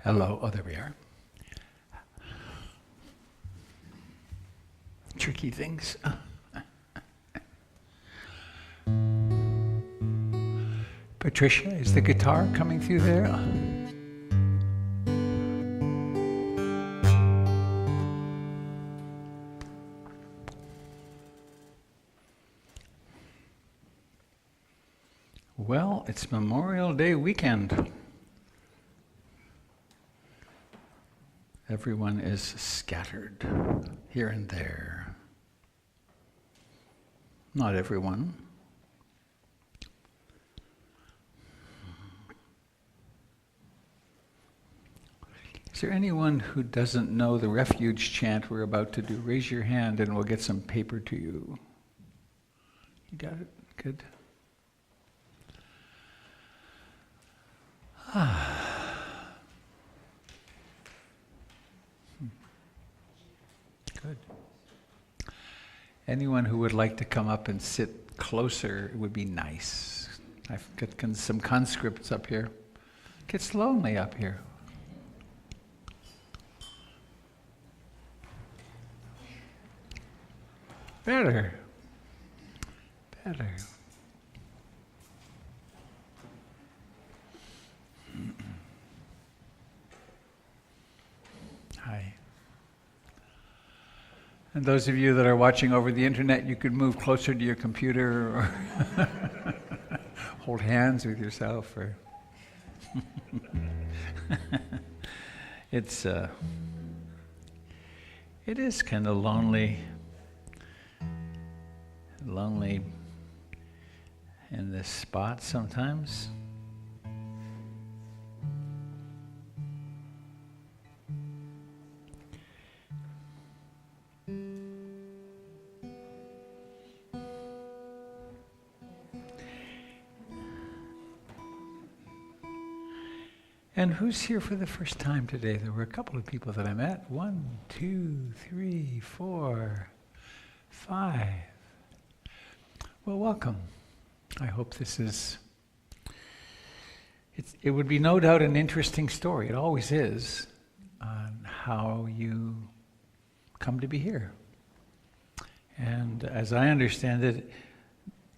Hello. Oh, there we are. Tricky things. Patricia, is the guitar coming through there? Well, it's Memorial Day weekend. Everyone is scattered here and there. Not everyone. Is there anyone who doesn't know the refuge chant we're about to do? Raise your hand and we'll get some paper to you. You got it? Good. Good. Anyone who would like to come up and sit closer, it would be nice. I've got some conscripts up here. It gets lonely up here. Better. Hi. And those of you that are watching over the internet, you could move closer to your computer or hold hands with yourself. Or it is kind of lonely in this spot sometimes. And who's here for the first time today? There were a couple of people that I met. 1, 2, 3, 4, 5. Well, welcome. I hope this is... It would be no doubt an interesting story. It always is, on how you come to be here. And as I understand it,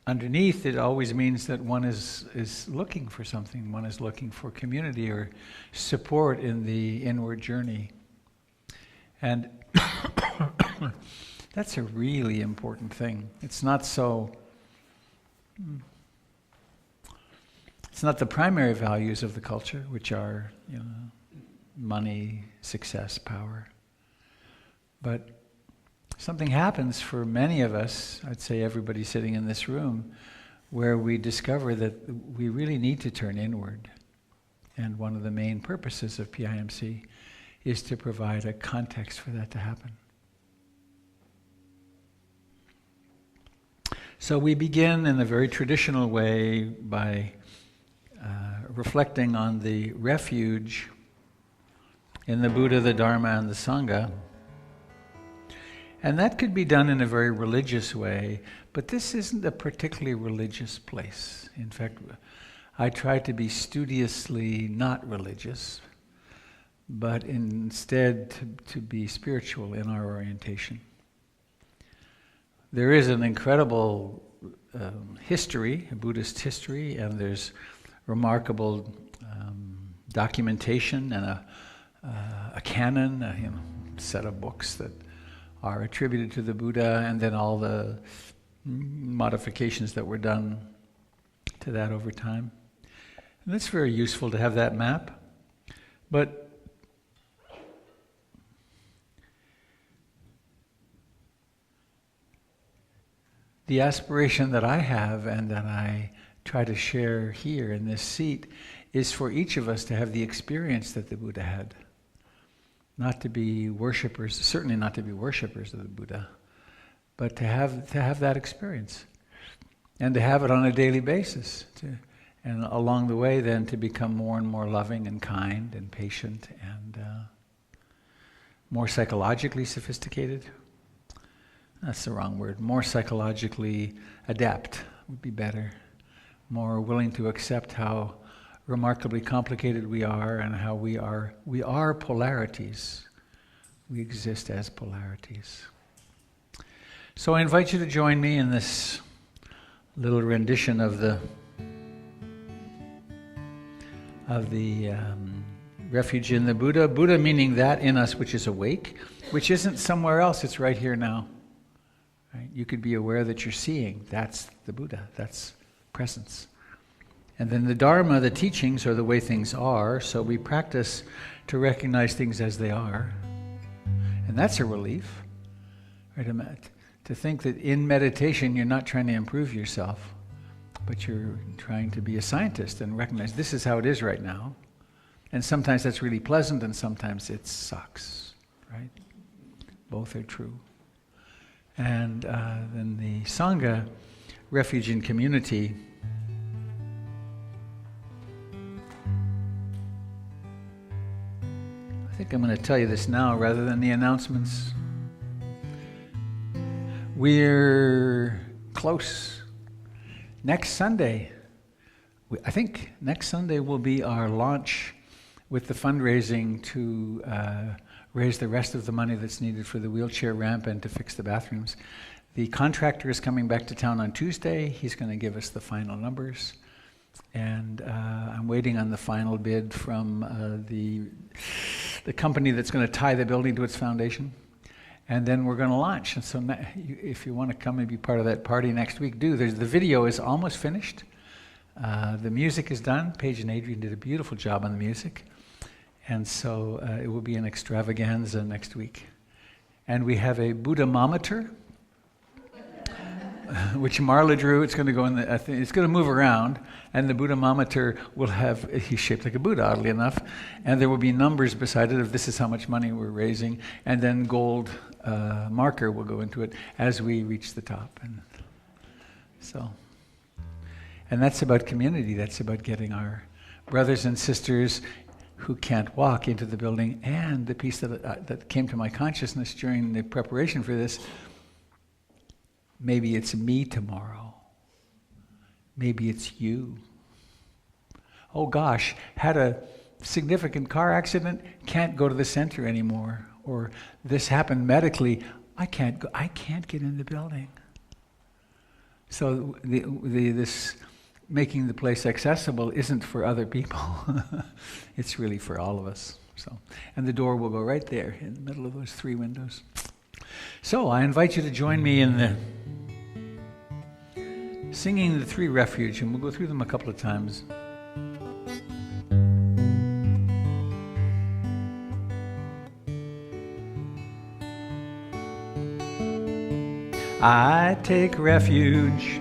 underneath it always means that one is looking for something. One is looking for community or support in the inward journey. And that's a really important thing. It's not the primary values of the culture, which are, money, success, power. But something happens for many of us, I'd say everybody sitting in this room, where we discover that we really need to turn inward. And one of the main purposes of PIMC is to provide a context for that to happen. So we begin in a very traditional way by reflecting on the refuge in the Buddha, the Dharma, and the Sangha. And that could be done in a very religious way, but this isn't a particularly religious place. In fact, I try to be studiously not religious, but instead to be spiritual in our orientation. There is an incredible history, a Buddhist history, and there's remarkable documentation and a canon, a set of books that are attributed to the Buddha, and then all the modifications that were done to that over time. And it's very useful to have that map. But the aspiration that I have and that I try to share here in this seat is for each of us to have the experience that the Buddha had. Not to be worshippers, certainly not to be worshippers of the Buddha, but to have that experience. And to have it on a daily basis. And along the way then to become more and more loving and kind and patient and more psychologically sophisticated. That's the wrong word. More psychologically adept would be better. More willing to accept how remarkably complicated we are, and how we are polarities. We exist as polarities. So I invite you to join me in this little rendition of the refuge in the Buddha. Buddha meaning that in us which is awake, which isn't somewhere else, it's right here now. Right? You could be aware that you're seeing. That's the Buddha. That's presence. And then the Dharma, the teachings, are the way things are, so we practice to recognize things as they are. And that's a relief. Right? To think that in meditation you're not trying to improve yourself, but you're trying to be a scientist and recognize this is how it is right now. And sometimes that's really pleasant and sometimes it sucks, right? Both are true. And then the Sangha, refuge in community, I think I'm going to tell you this now rather than the announcements. We're close. Next Sunday, I think next Sunday will be our launch with the fundraising to raise the rest of the money that's needed for the wheelchair ramp and to fix the bathrooms. The contractor is coming back to town on Tuesday. He's going to give us the final numbers. And I'm waiting on the final bid from the company that's going to tie the building to its foundation. And then we're going to launch. And so if you want to come and be part of that party next week, do. The video is almost finished. The music is done. Paige and Adrian did a beautiful job on the music. And so it will be an extravaganza next week. And we have a Buddha-mometer, which Marla drew. It's going to go in the, it's going to move around, and the Buddha-mometer will have, he's shaped like a Buddha, oddly enough, and there will be numbers beside it of this is how much money we're raising, and then gold marker will go into it as we reach the top. And so, and that's about community. That's about getting our brothers and sisters who can't walk into the building. And the piece that came to my consciousness during the preparation for this, maybe it's me tomorrow. Maybe it's you. Oh gosh, had a significant car accident, can't go to the center anymore. Or this happened medically, I can't get in the building. So this making the place accessible isn't for other people. It's really for all of us. So, and the door will go right there in the middle of those 3 windows. So I invite you to join me in the singing the 3 refuge, and we'll go through them a couple of times. I take refuge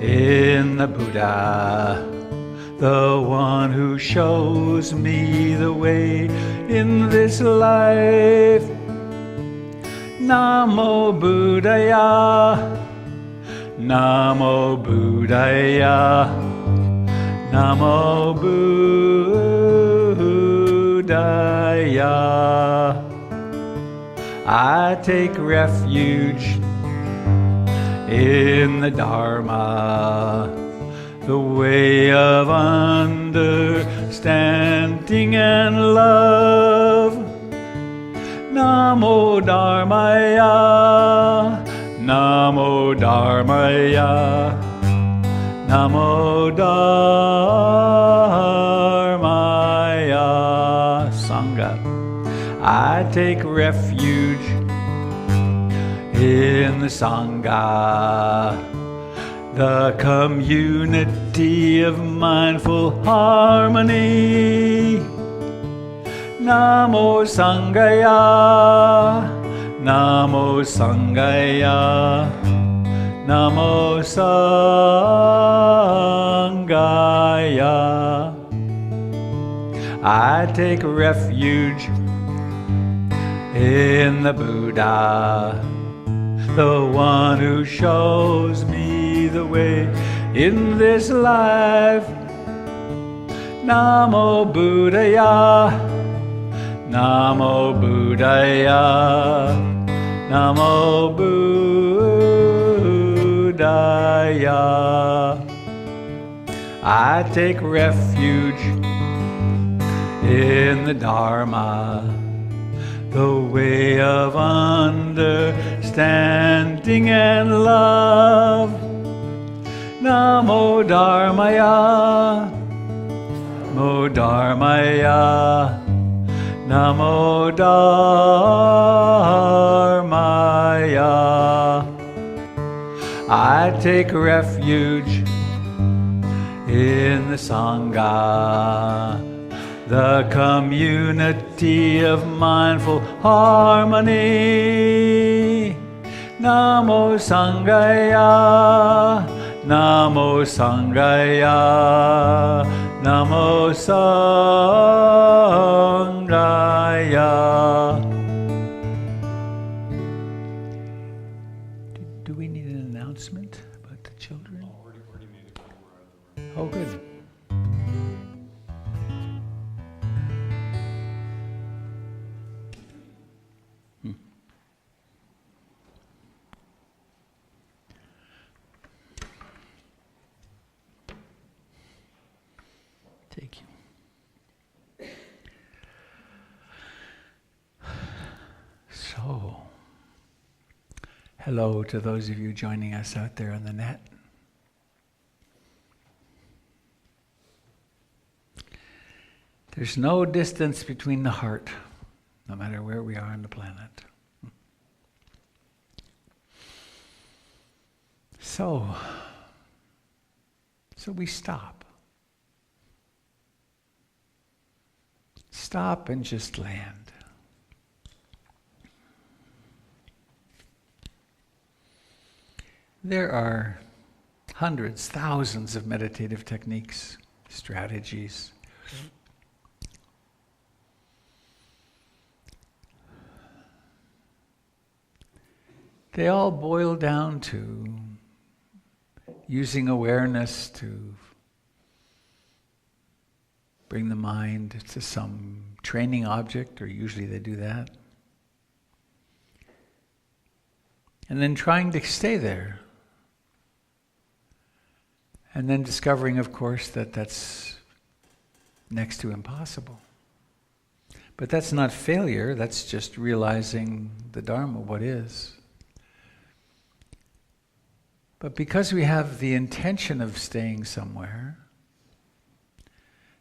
in the Buddha, the one who shows me the way in this life. Namo Buddhaya, Namo Buddhaya, Namo Buddhaya. I take refuge in the Dharma, the way of understanding and love. Namo Dharmaya, Namo Dharmaya, Namo Dharmaya. Sangha. I take refuge in the Sangha, the community of mindful harmony. Namo Sanghaya, Namo Sanghaya, Namo Sanghaya. I take refuge in the Buddha, the one who shows me the way in this life. Namo Buddhaya, Namo Buddhaya, Namo Buddhaya. I take refuge in the Dharma, the way of understanding and love. Namo Dharmaya, Namo Dharmaya, Namo Dharmaya. I take refuge in the Sangha, the community of mindful harmony. Namo Sanghaya, Namo Sanghaya, Namo Sanghaya. Do we need an announcement about the children? Oh, good. Thank you. So, hello to those of you joining us out there on the net. There's no distance between the heart, no matter where we are on the planet. So we stop. Stop and just land. There are hundreds, thousands of meditative techniques, strategies. They all boil down to using awareness to bring the mind to some training object, or usually they do that. And then trying to stay there. And then discovering, of course, that that's next to impossible. But that's not failure, that's just realizing the Dharma, what is. But because we have the intention of staying somewhere,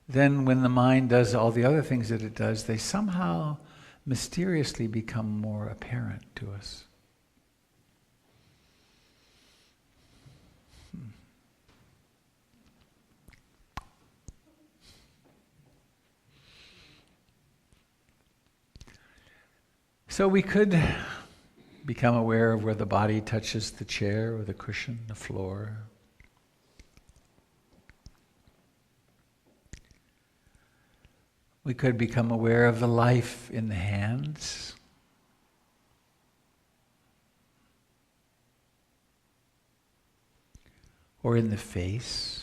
then when the mind does all the other things that it does, they somehow mysteriously become more apparent to us. So we could become aware of where the body touches the chair or the cushion, the floor. We could become aware of the life in the hands. Or in the face.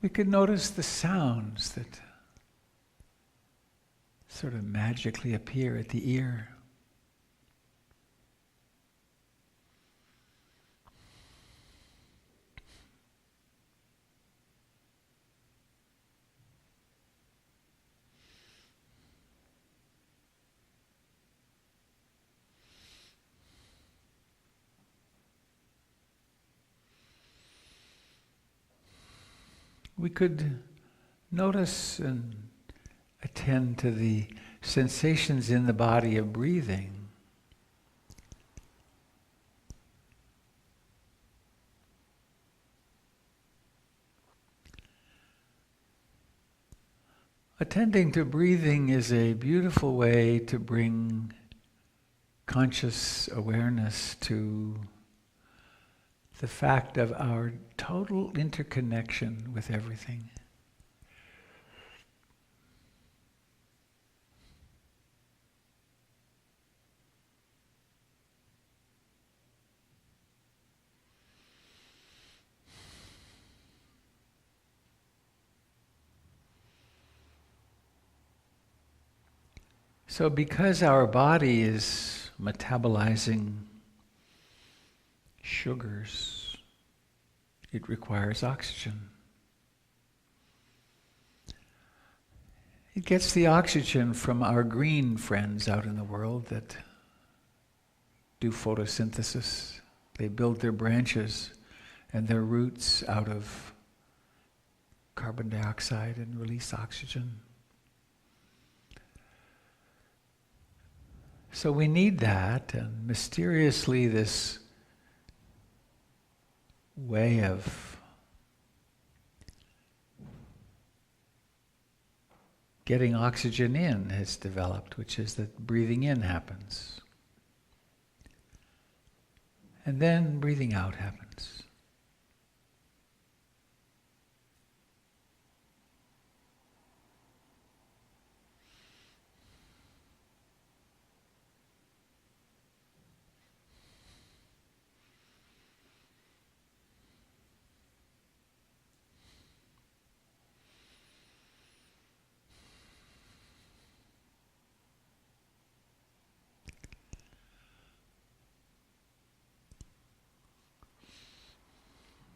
We could notice the sounds that sort of magically appear at the ear. We could notice and attend to the sensations in the body of breathing. Attending to breathing is a beautiful way to bring conscious awareness to the fact of our total interconnection with everything. So because our body is metabolizing sugars, it requires oxygen. It gets the oxygen from our green friends out in the world that do photosynthesis. They build their branches and their roots out of carbon dioxide and release oxygen. So we need that, and mysteriously this way of getting oxygen in has developed, which is that breathing in happens. And then breathing out happens.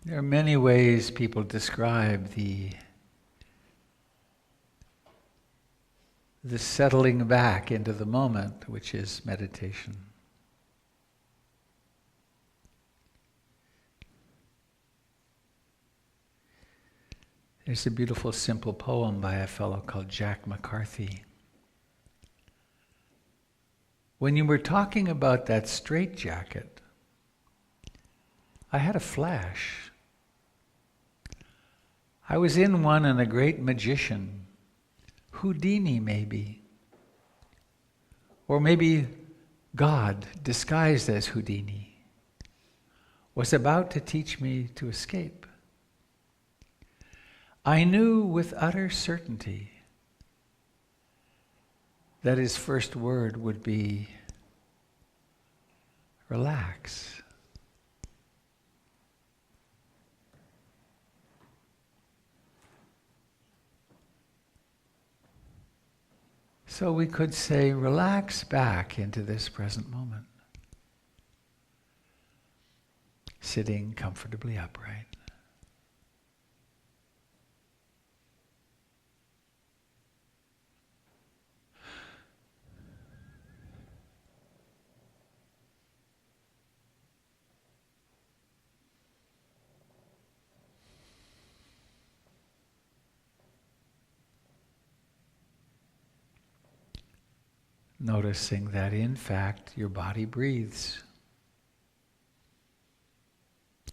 There are many ways people describe the settling back into the moment, which is meditation. There's a beautiful, simple poem by a fellow called Jack McCarthy. When you were talking about that straitjacket, I had a flash. I was in one and a great magician, Houdini maybe, or maybe God disguised as Houdini, was about to teach me to escape. I knew with utter certainty that his first word would be, relax. So we could say, relax back into this present moment, sitting comfortably upright. Noticing that in fact your body breathes.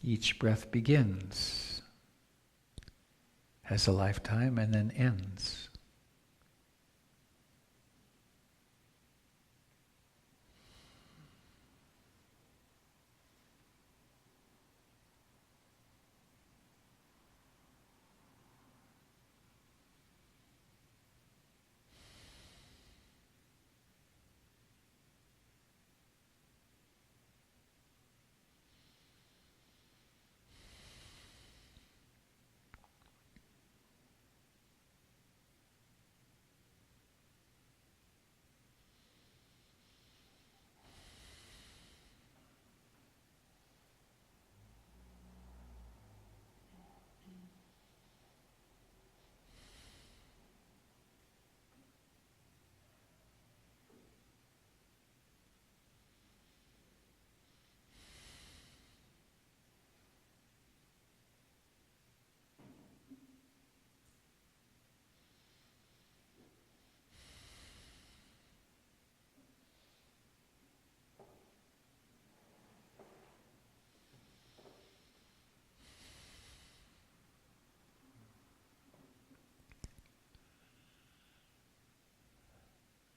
Each breath begins, has a lifetime, and then ends.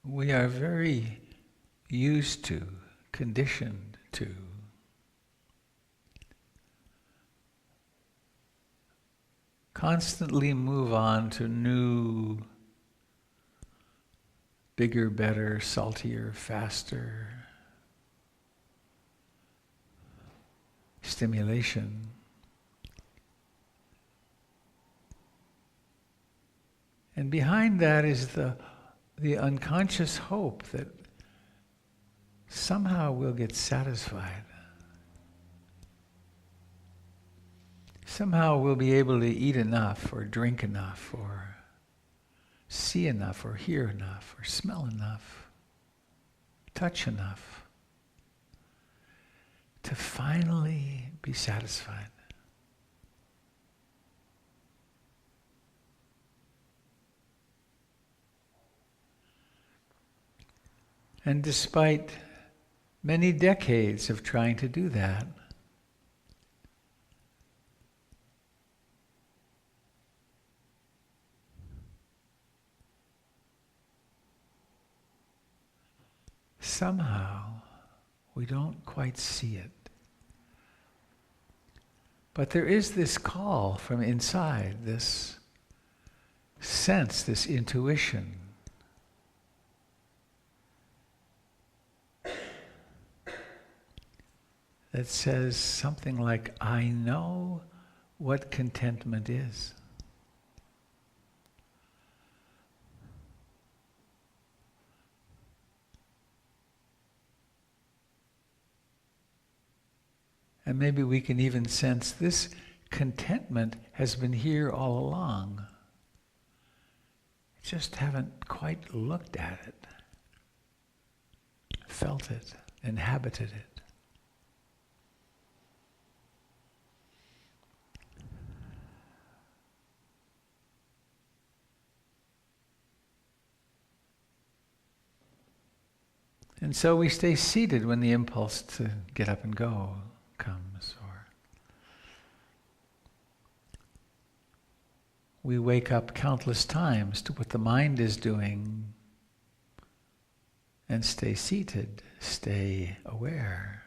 We are very used to, conditioned to constantly move on to new, bigger, better, saltier, faster stimulation. And behind that is the the unconscious hope that somehow we'll get satisfied. Somehow we'll be able to eat enough or drink enough or see enough or hear enough or smell enough, touch enough to finally be satisfied. And despite many decades of trying to do that, somehow we don't quite see it. But there is this call from inside, this sense, this intuition. That says something like, I know what contentment is. And maybe we can even sense this contentment has been here all along. Just haven't quite looked at it, felt it, inhabited it. And so we stay seated when the impulse to get up and go comes, or we wake up countless times to what the mind is doing and stay seated, stay aware.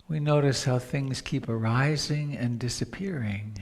We notice how things keep arising and disappearing.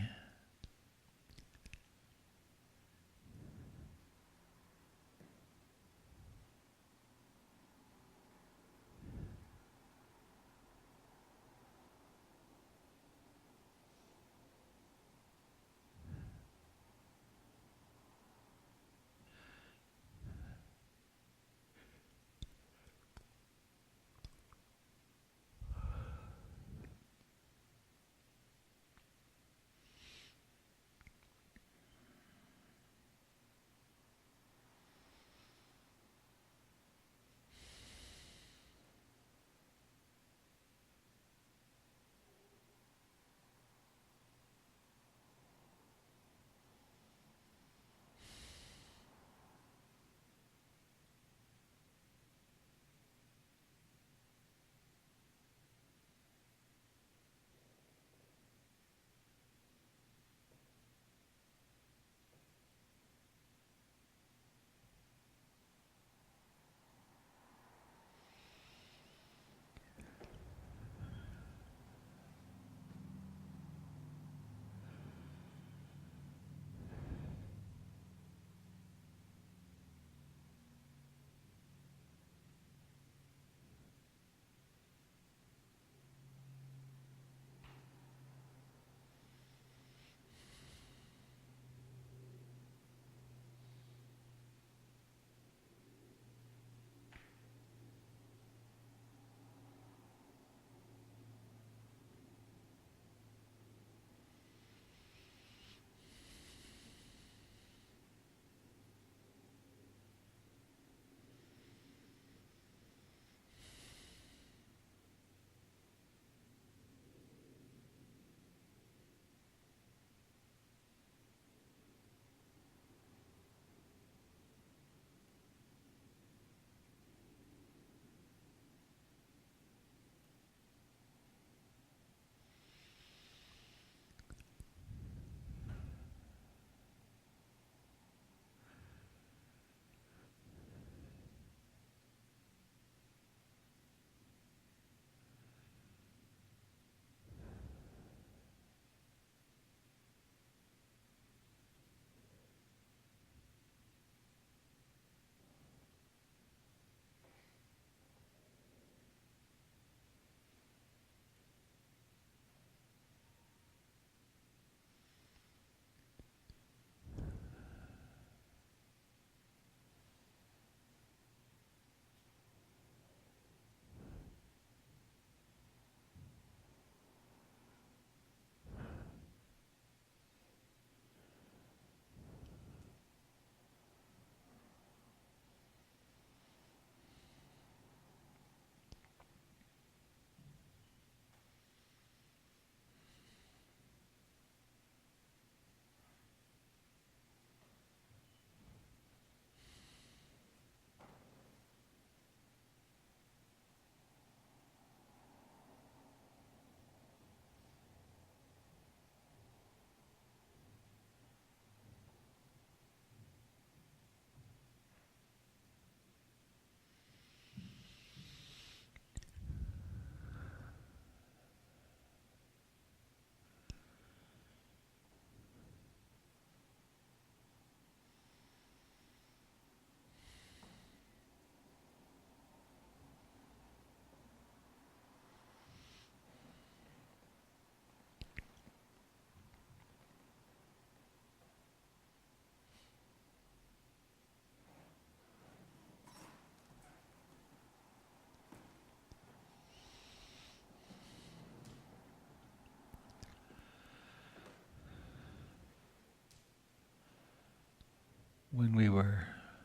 when we were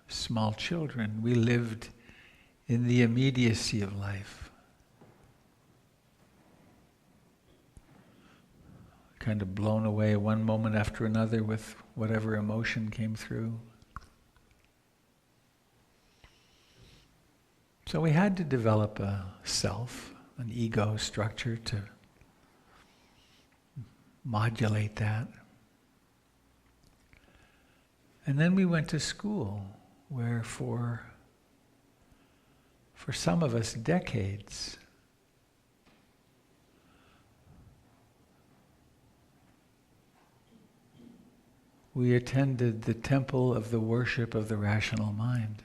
small children, we lived in the immediacy of life. Kind of blown away one moment after another with whatever emotion came through. So we had to develop a self, an ego structure to modulate that. And then we went to school, where for some of us, decades, we attended the temple of the worship of the rational mind.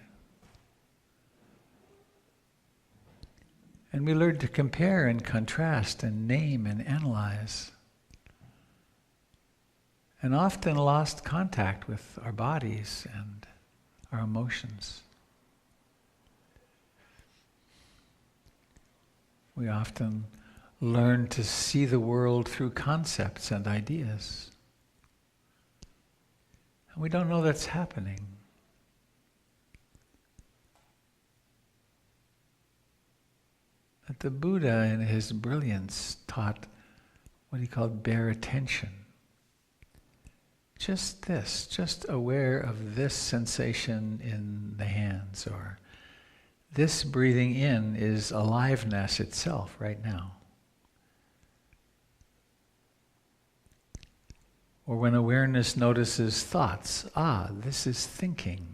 And we learned to compare and contrast and name and analyze. And often lost contact with our bodies and our emotions. We often learn to see the world through concepts and ideas. And we don't know that's happening. But the Buddha, in his brilliance, taught what he called bare attention. Just this, just aware of this sensation in the hands, or this breathing in is aliveness itself right now. Or when awareness notices thoughts, this is thinking.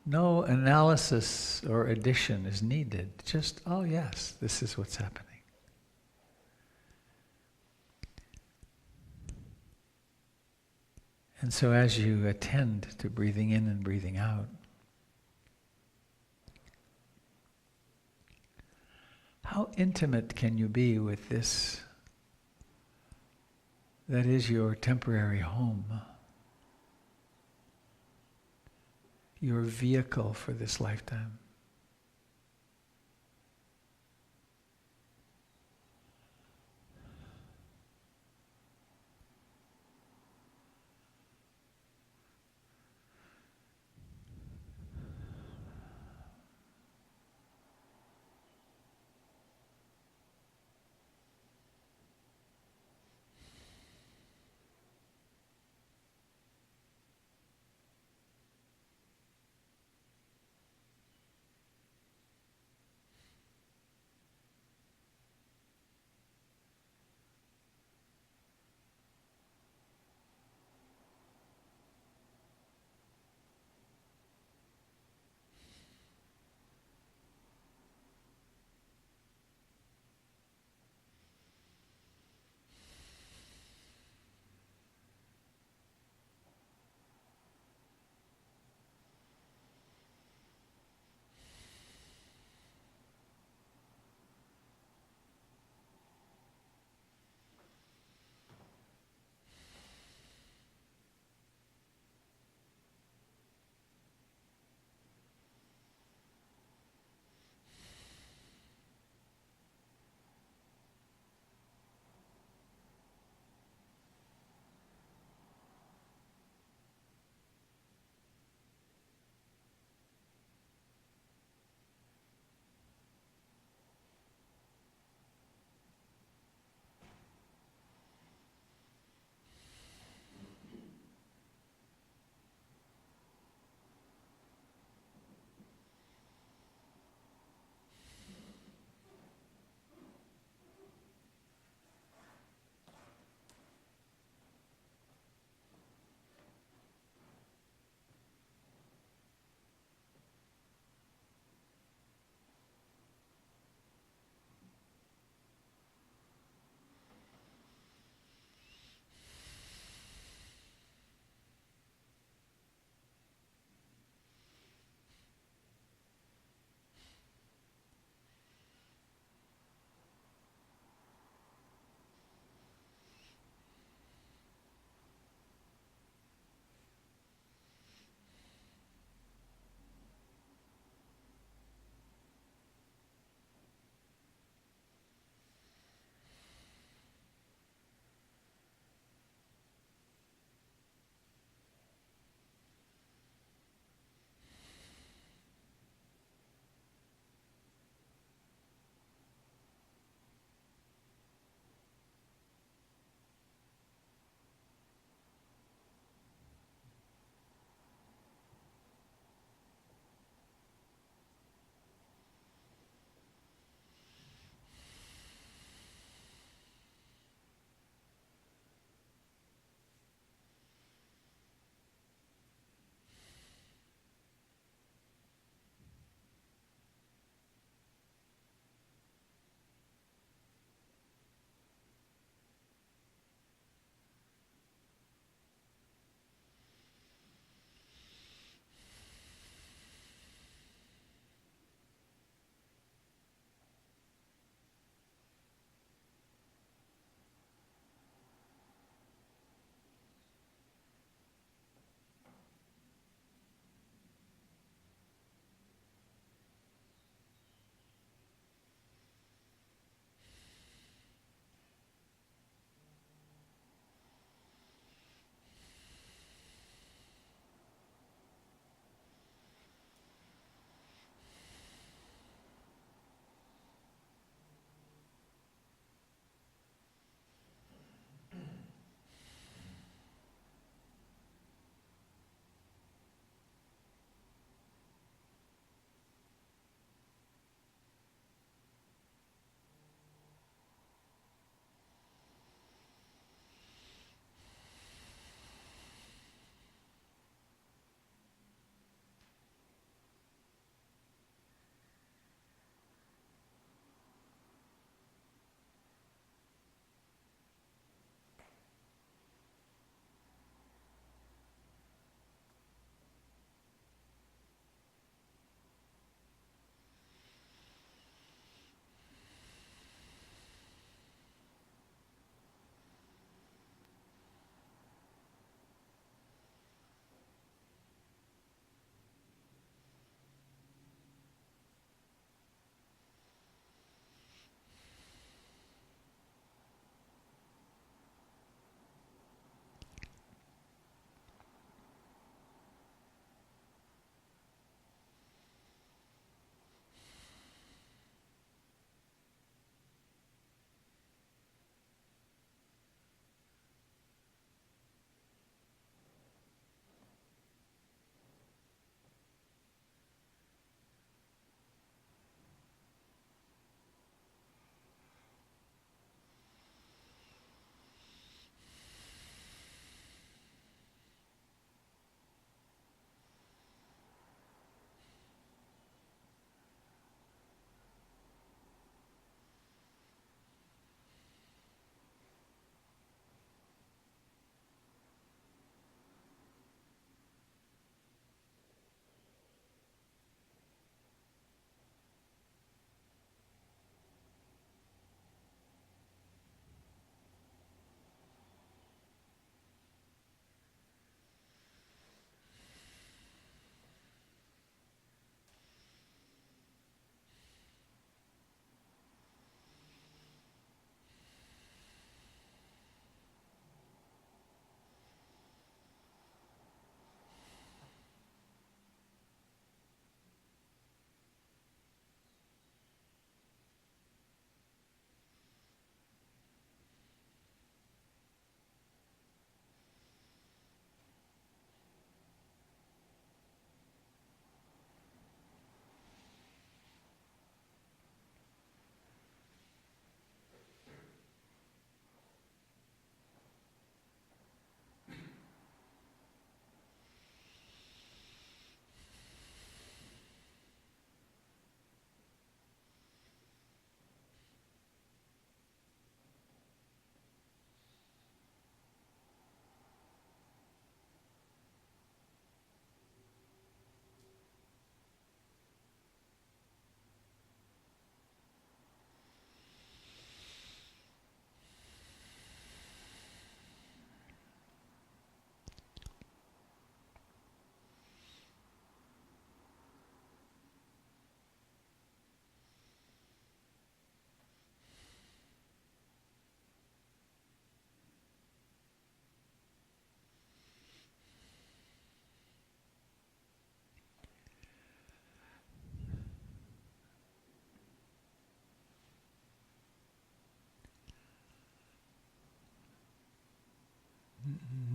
No analysis or addition is needed. Just, yes, this is what's happening. And so as you attend to breathing in and breathing out, how intimate can you be with this that is your temporary home, your vehicle for this lifetime?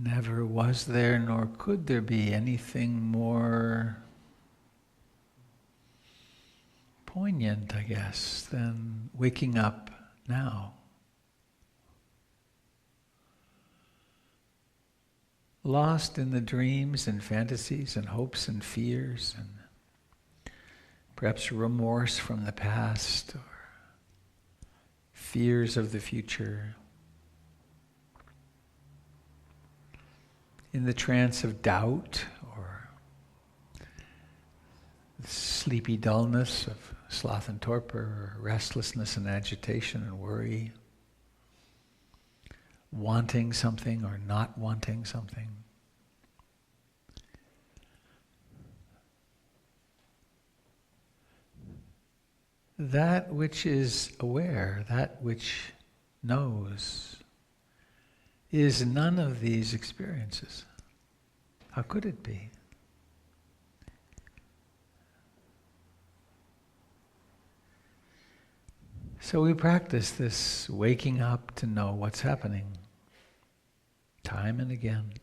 Never was there, nor could there be anything more poignant, I guess, than waking up now. Lost in the dreams and fantasies and hopes and fears and perhaps remorse from the past or fears of the future. In the trance of doubt or the sleepy dullness of sloth and torpor, or restlessness and agitation and worry, wanting something or not wanting something. That which is aware, that which knows, is none of these experiences. How could it be? So we practice this waking up to know what's happening, time and again.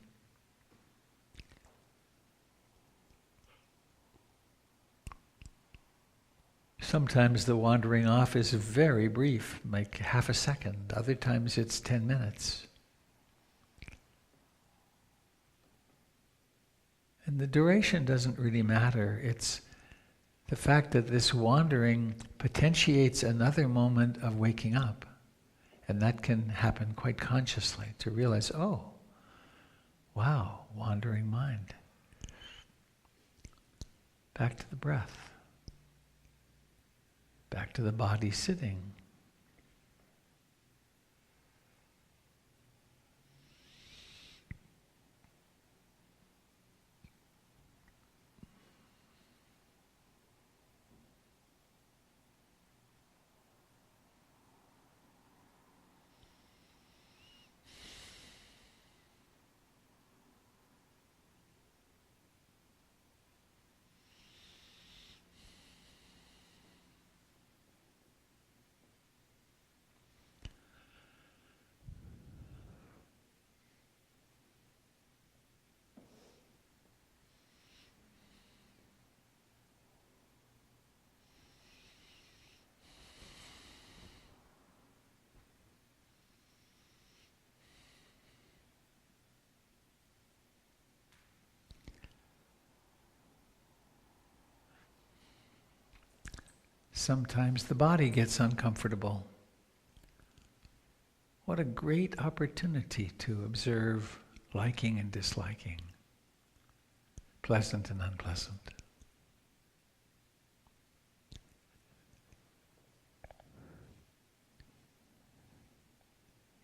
Sometimes the wandering off is very brief, like half a second. Other times it's 10 minutes. And the duration doesn't really matter. It's the fact that this wandering potentiates another moment of waking up. And that can happen quite consciously, to realize, oh, wow, wandering mind. Back to the breath. Back to the body sitting. Sometimes the body gets uncomfortable. What a great opportunity to observe liking and disliking, pleasant and unpleasant.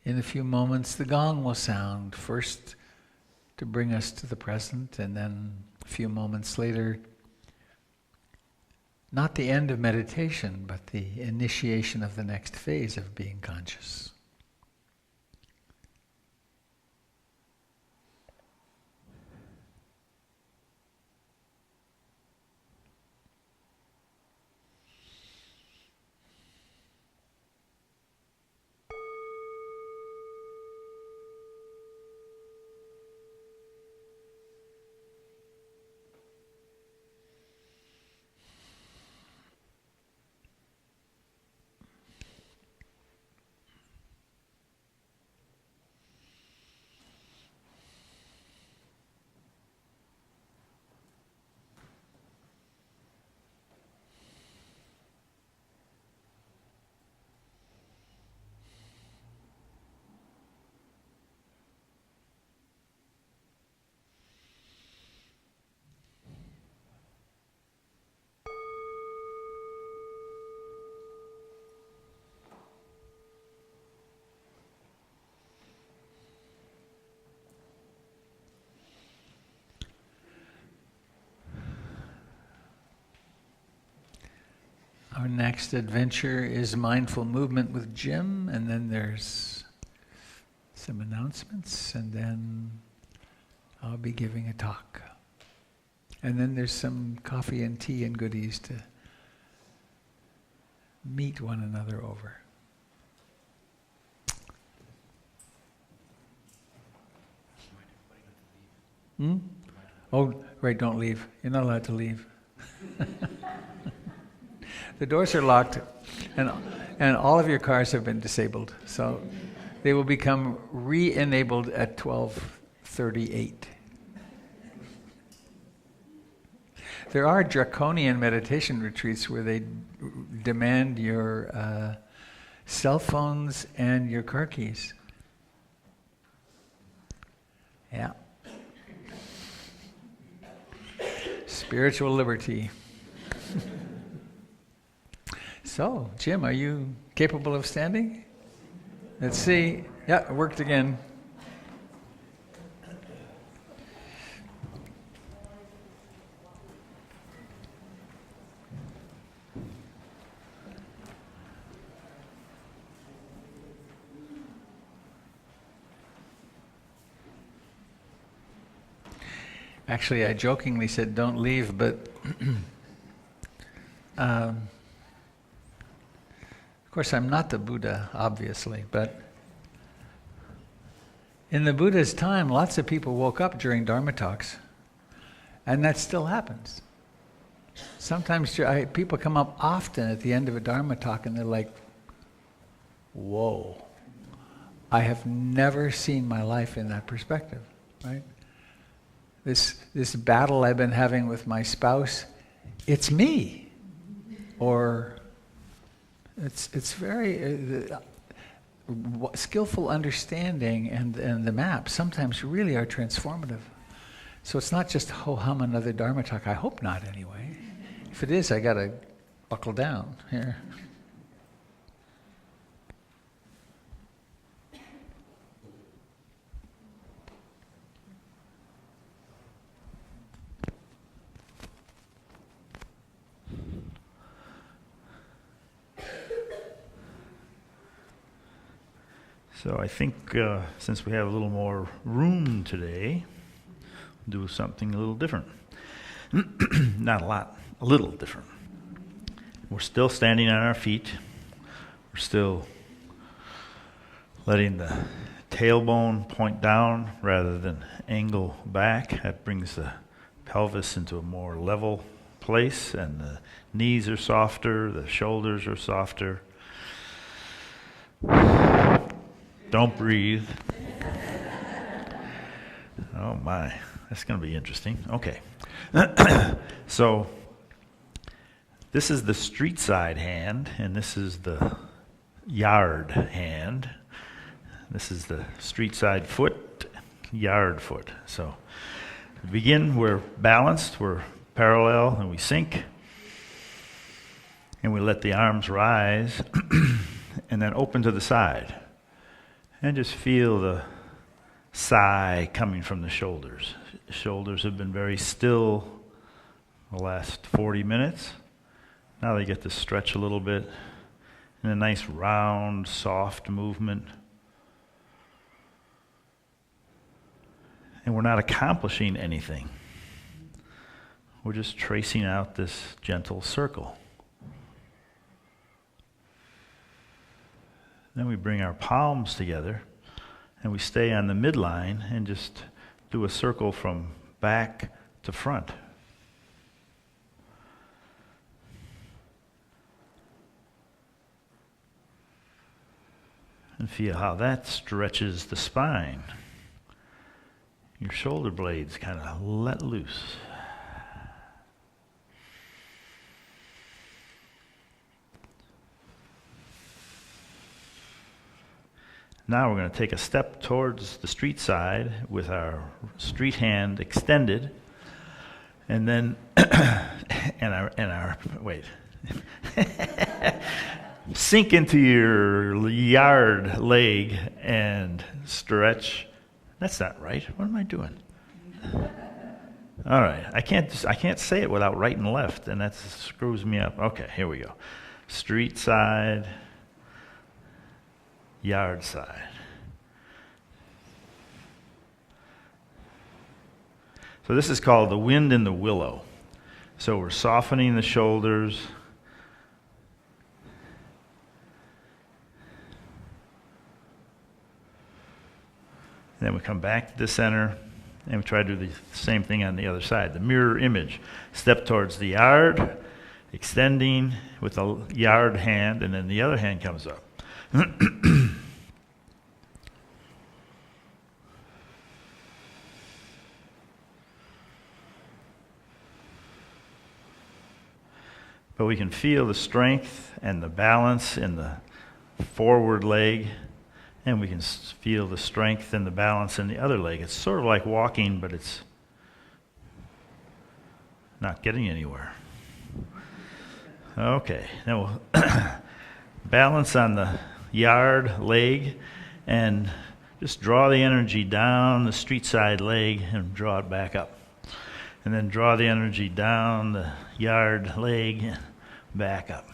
In a few moments, the gong will sound, first to bring us to the present, and then a few moments later, not the end of meditation, but the initiation of the next phase of being conscious. Our next adventure is mindful movement with Jim, and then there's some announcements, and then I'll be giving a talk. And then there's some coffee and tea and goodies to meet one another over. Hmm? Oh, right, don't leave. You're not allowed to leave. The doors are locked, and all of your cars have been disabled. So they will become re-enabled at 12:38. There are draconian meditation retreats where they demand your cell phones and your car keys. Yeah. Spiritual liberty. So, Jim, are you capable of standing? Let's see. Yeah, it worked again. Actually, I jokingly said, don't leave, but of course, I'm not the Buddha, obviously, but in the Buddha's time, lots of people woke up during Dharma talks, and that still happens. Sometimes people come up often at the end of a Dharma talk, and they're like, whoa, I have never seen my life in that perspective, right? This battle I've been having with my spouse, it's me. Or it's very skillful understanding and the maps sometimes really are transformative. So it's not just ho-hum another Dharma talk. I hope not, anyway. If it is, I got to buckle down here. So I think since we have a little more room today, we'll do something a little different. Not a lot, a little different. We're still standing on our feet. We're still letting the tailbone point down rather than angle back. That brings the pelvis into a more level place, and the knees are softer, the shoulders are softer. Don't breathe. Oh my, that's going to be interesting. Okay. So, this is the street side hand, and this is the yard hand. This is the street side foot, yard foot. So, to begin, we're balanced, we're parallel, and we sink. And we let the arms rise, and then open to the side. And just feel the sigh coming from the shoulders. The shoulders have been very still the last 40 minutes. Now they get to stretch a little bit in a nice round, soft movement. And we're not accomplishing anything. We're just tracing out this gentle circle. Then we bring our palms together and we stay on the midline and just do a circle from back to front. And feel how that stretches the spine. Your shoulder blades kind of let loose. Now we're going to take a step towards the street side with our street hand extended, and then sink into your yard leg and stretch. That's not right. What am I doing? All right, I can't say it without right and left, and that screws me up. Okay, here we go. Street side. Yard side. So this is called the wind in the willow. So we're softening the shoulders. And then we come back to the center And we try to do the same thing on the other side, the mirror image. Step towards the yard, extending with the yard hand, and then the other hand comes up. But we can feel the strength and the balance in the forward leg, and we can feel the strength and the balance in the other leg. It's sort of like walking, but it's not getting anywhere. Okay, now we'll balance on the yard leg and just draw the energy down the street side leg and draw it back up. And then draw the energy down the yard leg and back up.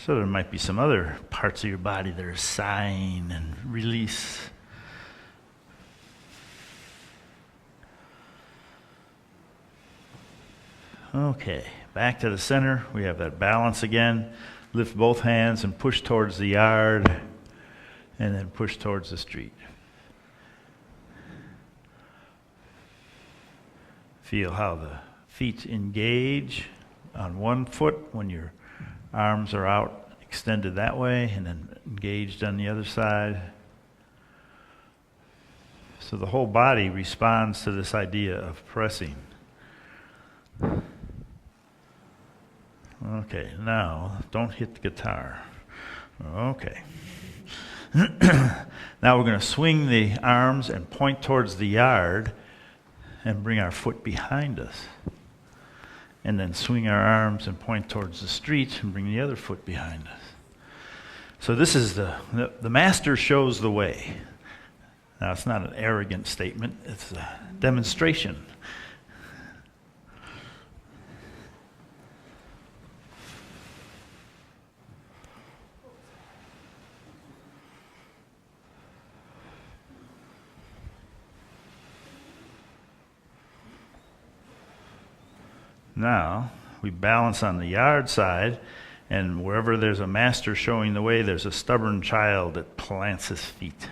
So there might be some other parts of your body that are sighing and release. Okay, back to the center. We have that balance again. Lift both hands and push towards the yard, and then push towards the street. Feel how the feet engage on one foot when your arms are out, extended that way, and then engaged on the other side. So the whole body responds to this idea of pressing. Okay, now don't hit the guitar. Okay. Now we're going to swing the arms and point towards the yard and bring our foot behind us. And then swing our arms and point towards the street and bring the other foot behind us. So this is the master shows the way. Now it's not an arrogant statement, it's a demonstration. Now, we balance on the yard side, and wherever there's a master showing the way, there's a stubborn child that plants his feet.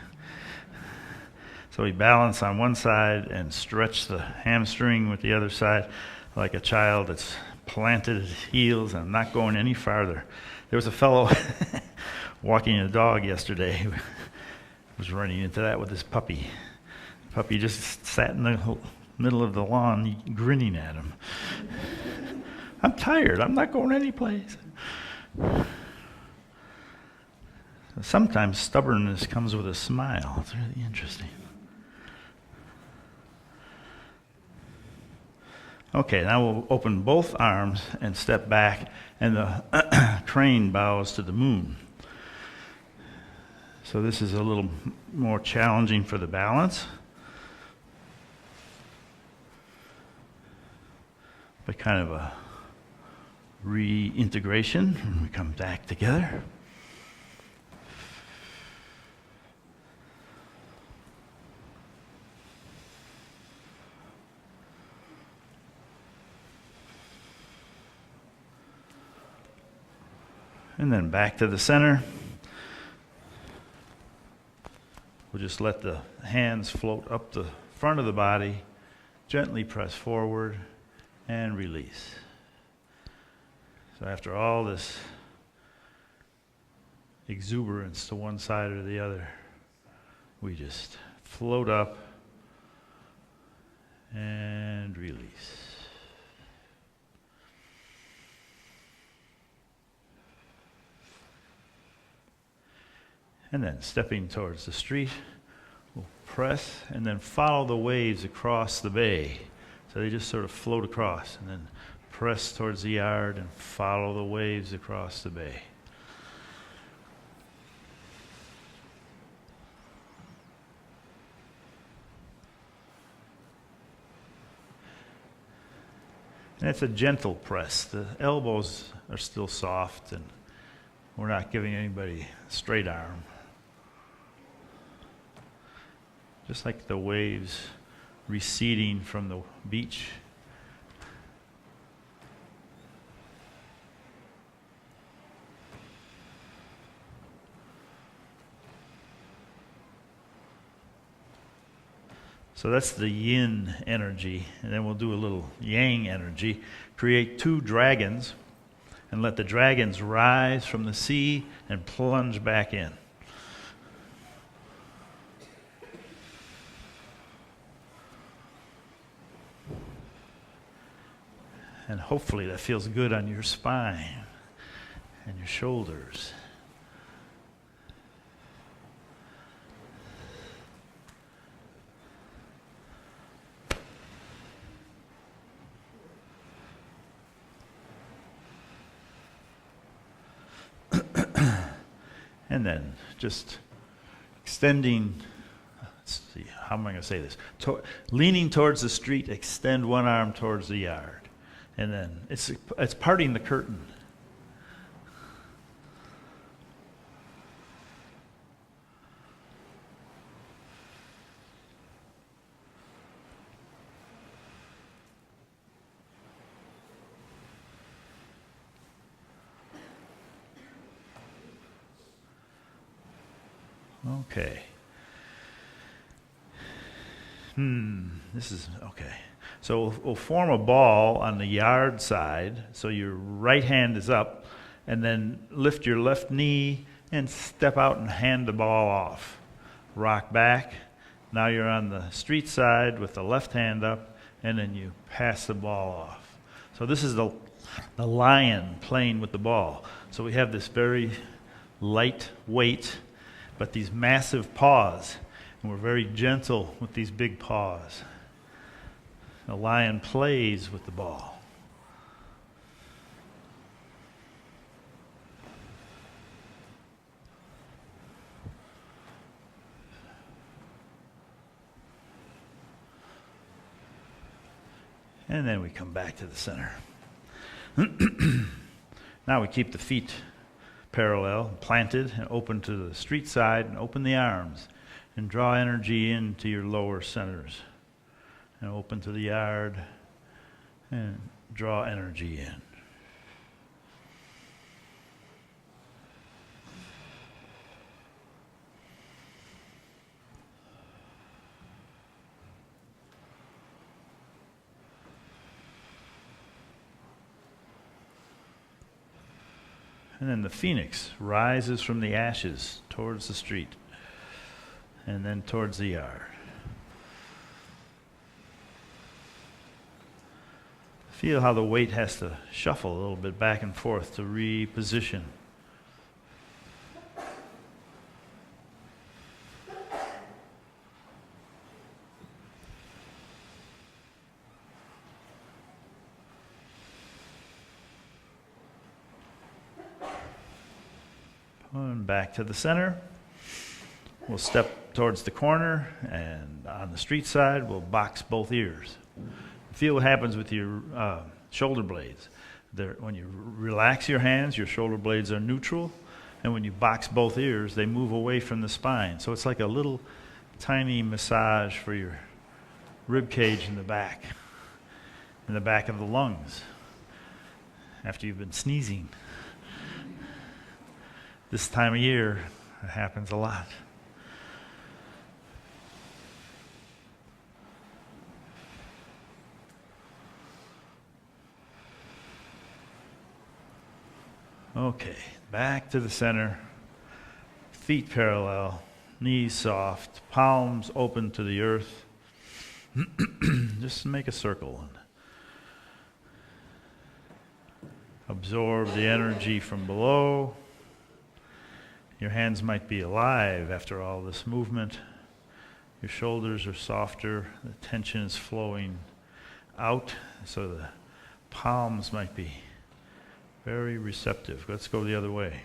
So we balance on one side and stretch the hamstring with the other side like a child that's planted his heels and not going any farther. There was a fellow walking a dog yesterday who was running into that with his puppy. The puppy just sat in the middle of the lawn grinning at him. I'm tired. I'm not going anyplace. Sometimes stubbornness comes with a smile. It's really interesting. Okay, now we'll open both arms and step back, and the crane bows to the moon. So this is a little more challenging for the balance. But kind of a reintegration when we come back together. And then back to the center. We'll just let the hands float up the front of the body, gently press forward, and release. So after all this exuberance to one side or the other, we just float up and release. And then stepping towards the street, we'll press and then follow the waves across the bay. So they just sort of float across and then press towards the yard and follow the waves across the bay. And it's a gentle press. The elbows are still soft, and we're not giving anybody a straight arm. Just like the waves receding from the beach. So that's the yin energy, and then we'll do a little yang energy. Create 2 dragons, and let the dragons rise from the sea and plunge back in. And hopefully that feels good on your spine and your shoulders. And then just extending, let's see, how am I going to say this? Leaning towards the street, extend one arm towards the yard. And then it's parting the curtain. Okay. This is okay. So we'll form a ball on the yard side. So your right hand is up, and then lift your left knee and step out and hand the ball off. Rock back. Now you're on the street side with the left hand up, and then you pass the ball off. So this is the lion playing with the ball. So we have this very light weight, but these massive paws, and we're very gentle with these big paws. The lion plays with the ball. And then we come back to the center. Now we keep the feet parallel, planted, and open to the street side, and open the arms, and draw energy into your lower centers. And open to the yard, and draw energy in. And then the phoenix rises from the ashes towards the street, and then towards the yard. Feel how the weight has to shuffle a little bit back and forth to reposition. And back to the center. We'll step towards the corner, and on the street side, we'll box both ears. Feel what happens with your shoulder blades. When you relax your hands, your shoulder blades are neutral, and when you box both ears, they move away from the spine. So it's like a little tiny massage for your rib cage in the back of the lungs, after you've been sneezing. This time of year, it happens a lot. Okay, back to the center, feet parallel, knees soft, palms open to the earth. Just make a circle. Absorb the energy from below. Your hands might be alive after all this movement. Your shoulders are softer, the tension is flowing out, so the palms might be very receptive. Let's go the other way.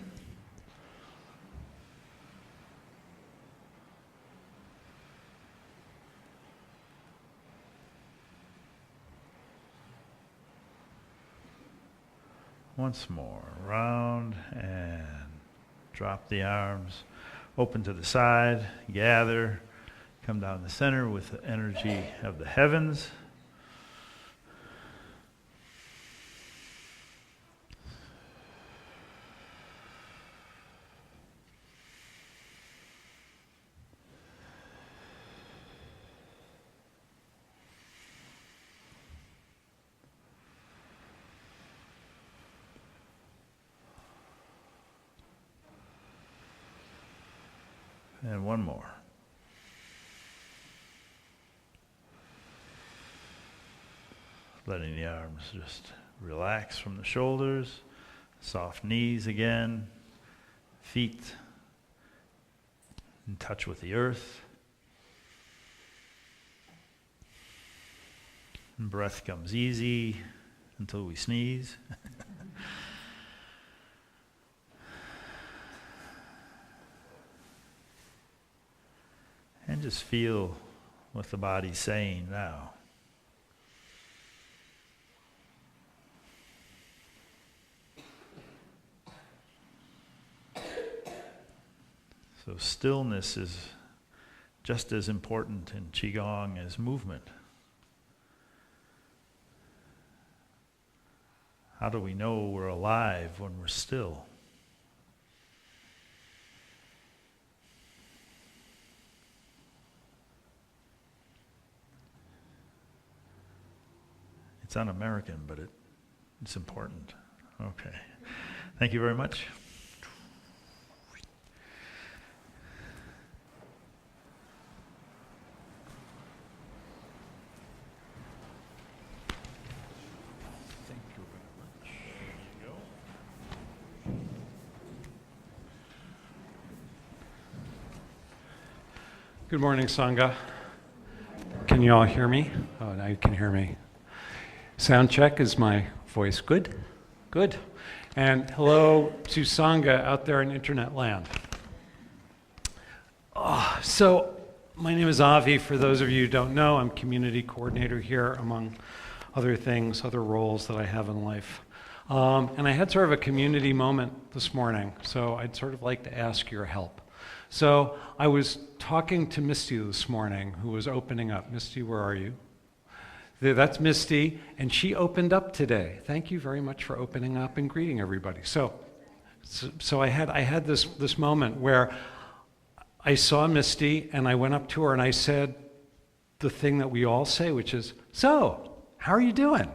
Once more, round and drop the arms, open to the side, gather, Come down the center with the energy of the heavens. And one more. Letting the arms just relax from the shoulders, soft knees again, feet in touch with the earth. And breath comes easy until we sneeze. And just feel what the body's saying now. So stillness is just as important in Qigong as movement. How do we know we're alive when we're still? It's un-American, but it's important. Okay. Thank you very much. Thank you very much. There you go. Good morning, Sangha. Can you all hear me? Oh, now you can hear me. Sound check, is my voice good? Good. And hello to Sangha out there in internet land. So my name is Avi. For those of you who don't know, I'm community coordinator here, among other things, other roles that I have in life. And I had sort of a community moment this morning, so I'd sort of like to ask your help. So I was talking to Misty this morning, who was opening up. Misty, where are you? That's Misty, and she opened up today. Thank you very much for opening up and greeting everybody. So I had this moment where I saw Misty, and I went up to her, and I said the thing that we all say, which is, "So, how are you doing?"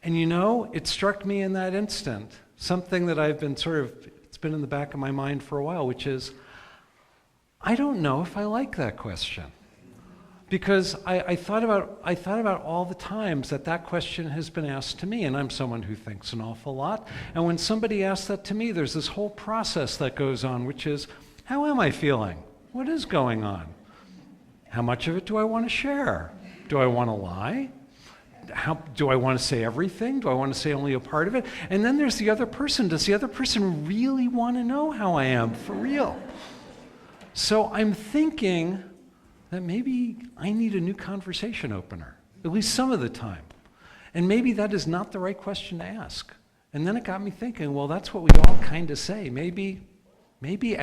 And you know, it struck me in that instant, something that I've been it's been in the back of my mind for a while, which is, I don't know if I like that question. Because I thought about all the times that question has been asked to me, and I'm someone who thinks an awful lot. And when somebody asks that to me, there's this whole process that goes on, which is, how am I feeling? What is going on? How much of it do I want to share? Do I want to lie? Do I want to say everything? Do I want to say only a part of it? And then there's the other person. Does the other person really want to know how I am for real? So I'm thinking that maybe I need a new conversation opener, at least some of the time. And maybe that is not the right question to ask. And then it got me thinking, well, that's what we all kind of say. Maybe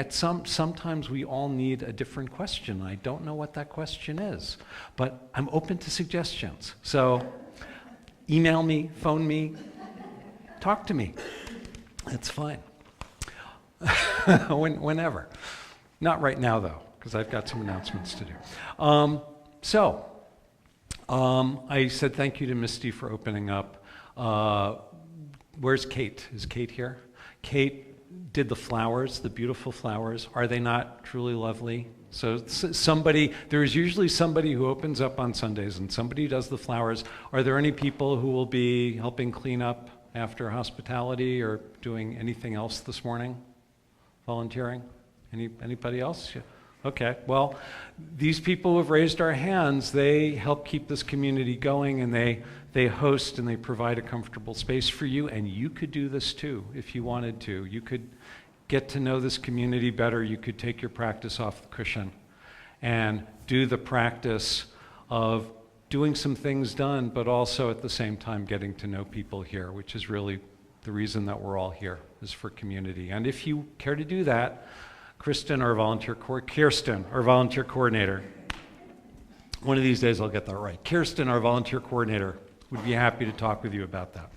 sometimes we all need a different question. I don't know what that question is, but I'm open to suggestions. So email me, phone me, talk to me. It's fine. Whenever. Not right now, though, because I've got some announcements to do. I said thank you to Misty for opening up. Where's Kate? Is Kate here? Kate did the flowers, the beautiful flowers. Are they not truly lovely? So there is usually somebody who opens up on Sundays and somebody who does the flowers. Are there any people who will be helping clean up after hospitality or doing anything else this morning? Volunteering? Anybody else? Yeah. Okay, well, these people who have raised our hands, they help keep this community going, and they host and they provide a comfortable space for you, and you could do this too if you wanted to. You could get to know this community better. You could take your practice off the cushion and do the practice of doing some things done, but also at the same time getting to know people here, which is really the reason that we're all here, is for community. And if you care to do that, Kirsten, our volunteer coordinator. One of these days I'll get that right. Kirsten, our volunteer coordinator, would be happy to talk with you about that.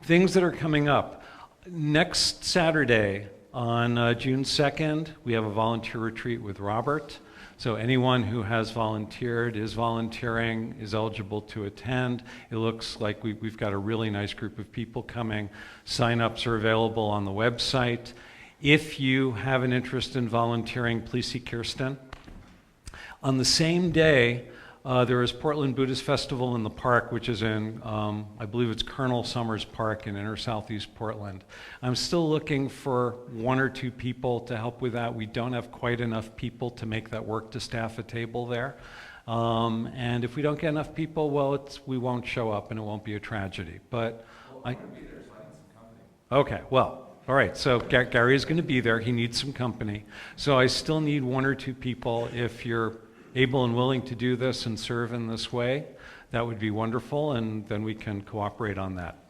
Things that are coming up. Next Saturday on June 2nd, we have a volunteer retreat with Robert. So anyone who has volunteered, is volunteering, is eligible to attend. It looks like we've got a really nice group of people coming. Sign-ups are available on the website. If you have an interest in volunteering, please see Kirsten. On the same day, there is Portland Buddhist Festival in the park, which is in, I believe it's Colonel Summers Park in inner southeast Portland. I'm still looking for 1 or 2 people to help with that. We don't have quite enough people to make that work to staff a table there. And if we don't get enough people, well, we won't show up and it won't be a tragedy. But okay, well. All right, so Gary is going to be there. He needs some company. So I still need 1 or 2 people. If you're able and willing to do this and serve in this way, that would be wonderful, and then we can cooperate on that.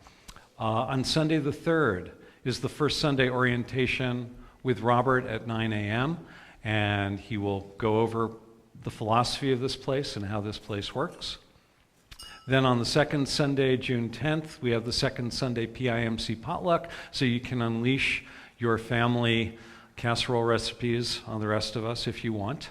On Sunday the 3rd is the first Sunday orientation with Robert at 9 a.m., and he will go over the philosophy of this place and how this place works. Then on the second Sunday, June 10th, we have the second Sunday PIMC potluck, so you can unleash your family casserole recipes on the rest of us if you want.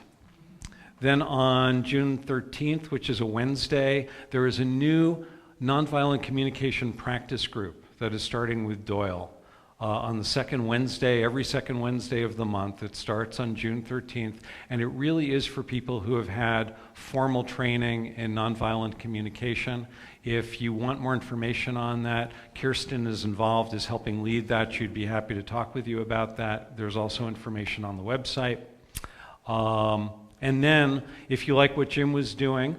Then on June 13th, which is a Wednesday, there is a new nonviolent communication practice group that is starting with Doyle. On the second Wednesday, every second Wednesday of the month. It starts on June 13th, and it really is for people who have had formal training in nonviolent communication. If you want more information on that, Kirsten is involved, is helping lead that. She'd be happy to talk with you about that. There's also information on the website. And then, if you like what Jim was doing,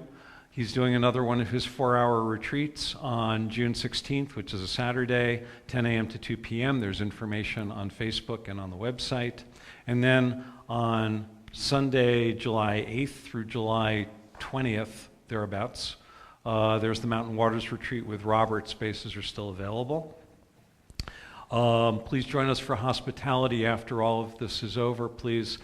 he's doing another one of his 4-hour retreats on June 16th, which is a Saturday, 10 a.m. to 2 p.m. There's information on Facebook and on the website. And then on Sunday, July 8th through July 20th, thereabouts, there's the Mountain Waters Retreat with Robert. Spaces are still available. Please join us for hospitality after all of this is over. Please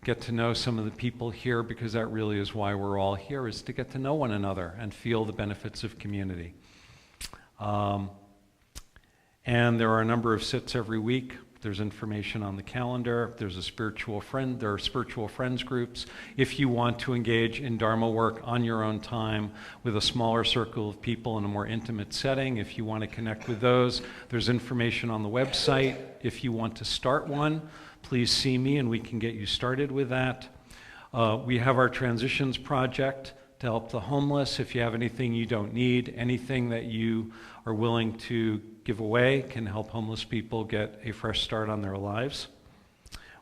get to know some of the people here, because that really is why we're all here, is to get to know one another and feel the benefits of community. And there are a number of sits every week. There's information on the calendar. There are spiritual friends groups. If you want to engage in Dharma work on your own time with a smaller circle of people in a more intimate setting, if you want to connect with those, there's information on the website. If you want to start one, please see me and we can get you started with that. We have our Transitions Project to help the homeless. If you have anything you don't need, anything that you are willing to give away can help homeless people get a fresh start on their lives.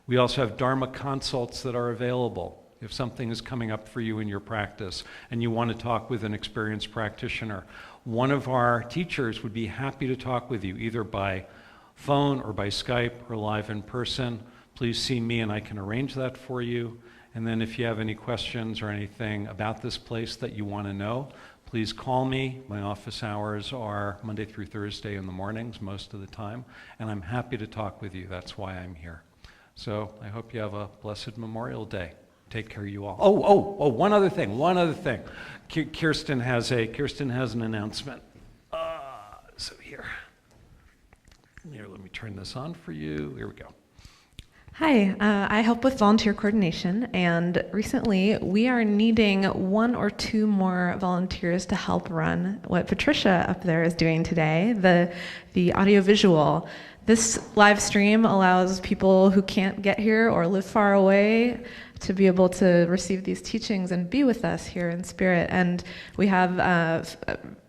We also have Dharma consults that are available. If something is coming up for you in your practice and you want to talk with an experienced practitioner, one of our teachers would be happy to talk with you, either by phone or by Skype or live in person. Please see me and I can arrange that for you. And then if you have any questions or anything about this place that you want to know, please call me. My office hours are Monday through Thursday in the mornings most of the time, and I'm happy to talk with you. That's why I'm here. So I hope you have a blessed Memorial Day. Take care, you all. One other thing. Kirsten has an announcement. So here, let me turn this on for you. Here we go. Hi, I help with volunteer coordination, and recently we are needing 1 or 2 more volunteers to help run what Patricia up there is doing today, the audiovisual. This live stream allows people who can't get here or live far away to be able to receive these teachings and be with us here in spirit. And we have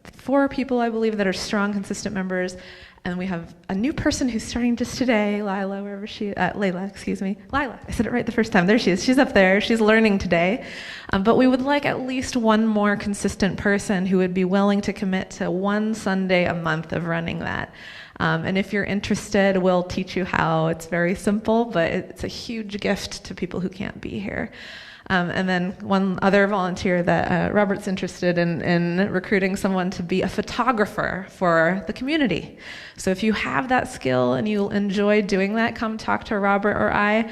4 people, I believe, that are strong, consistent members. And we have a new person who's starting just today, Lila, Lila, I said it right the first time. There she is. She's up there. She's learning today. But we would like at least 1 more consistent person who would be willing to commit to 1 Sunday a month of running that. And if you're interested, we'll teach you how. It's very simple, but it's a huge gift to people who can't be here. And then one other volunteer that Robert's interested in recruiting someone to be a photographer for the community. So if you have that skill and you enjoy doing that, come talk to Robert or I.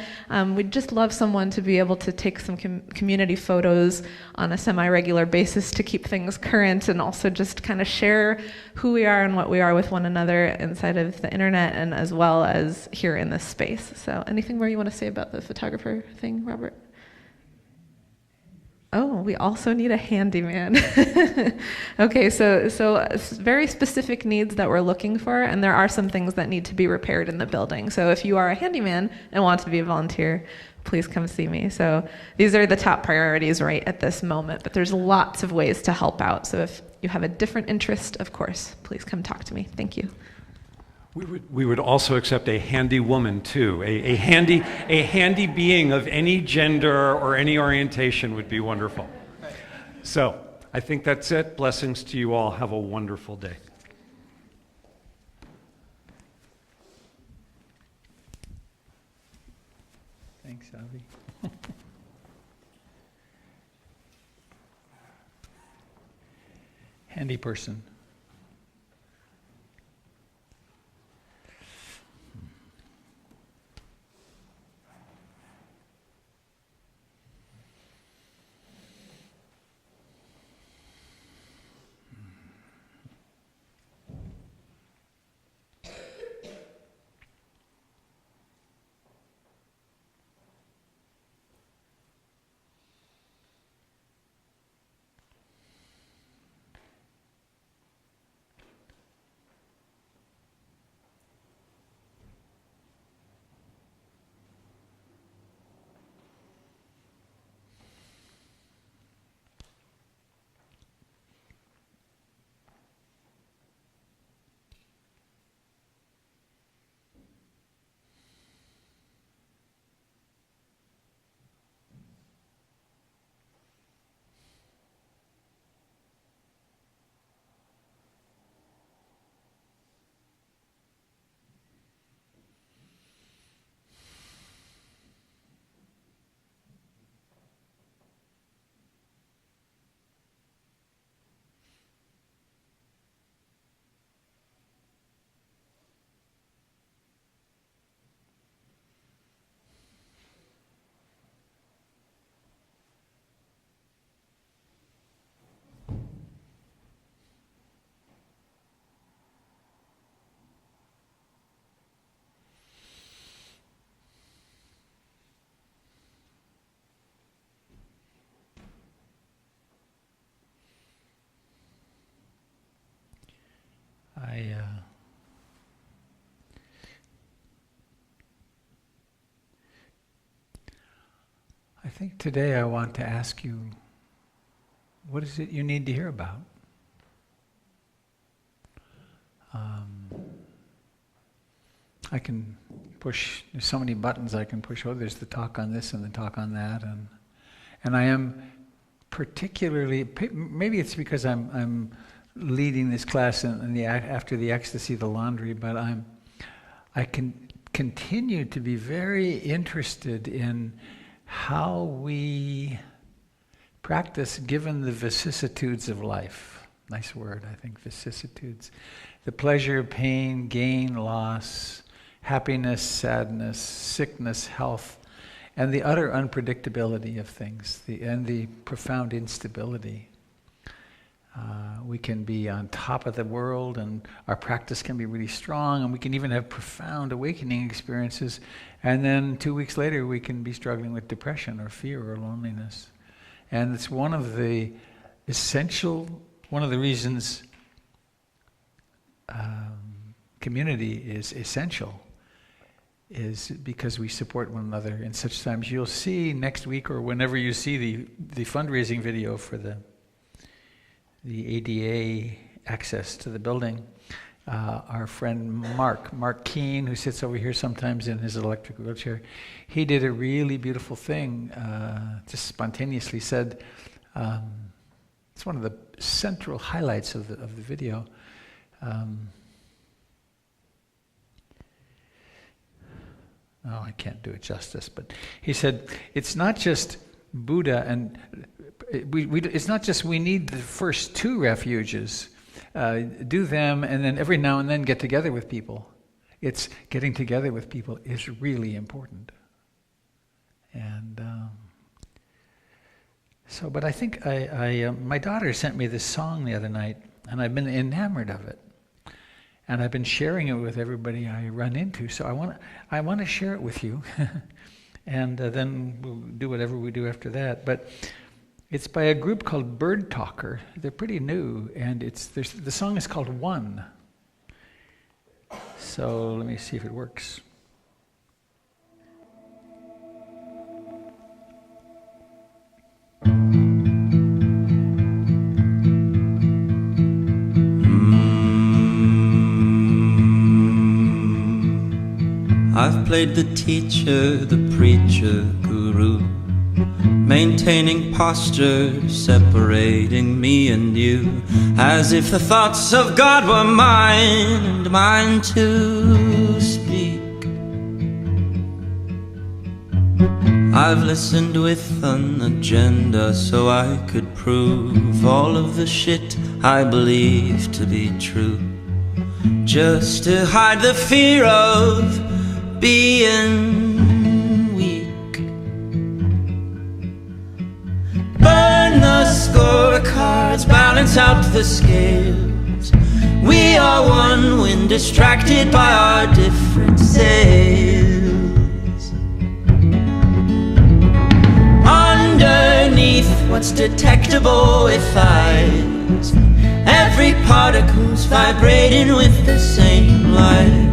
We'd just love someone to be able to take some community photos on a semi-regular basis to keep things current, and also just kind of share who we are and what we are with one another inside of the internet and as well as here in this space. So anything more you want to say about the photographer thing, Robert? Oh, we also need a handyman. Okay, so very specific needs that we're looking for, and there are some things that need to be repaired in the building. So if you are a handyman and want to be a volunteer, please come see me. So these are the top priorities right at this moment, but there's lots of ways to help out. So if you have a different interest, of course, please come talk to me. Thank you. We would also accept a handy woman too. A handy being of any gender or any orientation would be wonderful. So I think that's it. Blessings to you all. Have a wonderful day. Thanks, Avi. Handy person. I think today I want to ask you, what is it you need to hear about? I can push, there's so many buttons I can push. Oh, there's the talk on this and the talk on that, and I am particularly, maybe it's because I'm leading this class after the ecstasy, the laundry, but I can continue to be very interested in how we practice given the vicissitudes of life. Nice word, I think, vicissitudes. The pleasure, pain, gain, loss, happiness, sadness, sickness, health, and the utter unpredictability of things, and the profound instability. We can be on top of the world, and our practice can be really strong, and we can even have profound awakening experiences, and then 2 weeks later we can be struggling with depression or fear or loneliness. And it's one of the reasons community is essential, is because we support one another in such times. You'll see next week, or whenever you see the fundraising video for the ADA access to the building, our friend Mark Keene, who sits over here sometimes in his electric wheelchair, he did a really beautiful thing, just spontaneously said, it's one of the central highlights of the video. I can't do it justice, but he said, it's not just Buddha, and it's not just we need the first two refuges, do them, and then every now and then get together with people. It's getting together with people is really important. And but I think my daughter sent me this song the other night, and I've been enamored of it. And I've been sharing it with everybody I run into. So I want to share it with you, and then we'll do whatever we do after that. But it's by a group called Bird Talker. They're pretty new, and the song is called One. So let me see if it works. I've played the teacher, the preacher, guru, maintaining posture, separating me and you, as if the thoughts of God were mine and mine to speak. I've listened with an agenda so I could prove all of the shit I believe to be true, just to hide the fear of being weak. Burn the scorecards, balance out the scales. We are one when distracted by our different sails. Underneath what's detectable with eyes, every particle's vibrating with the same light.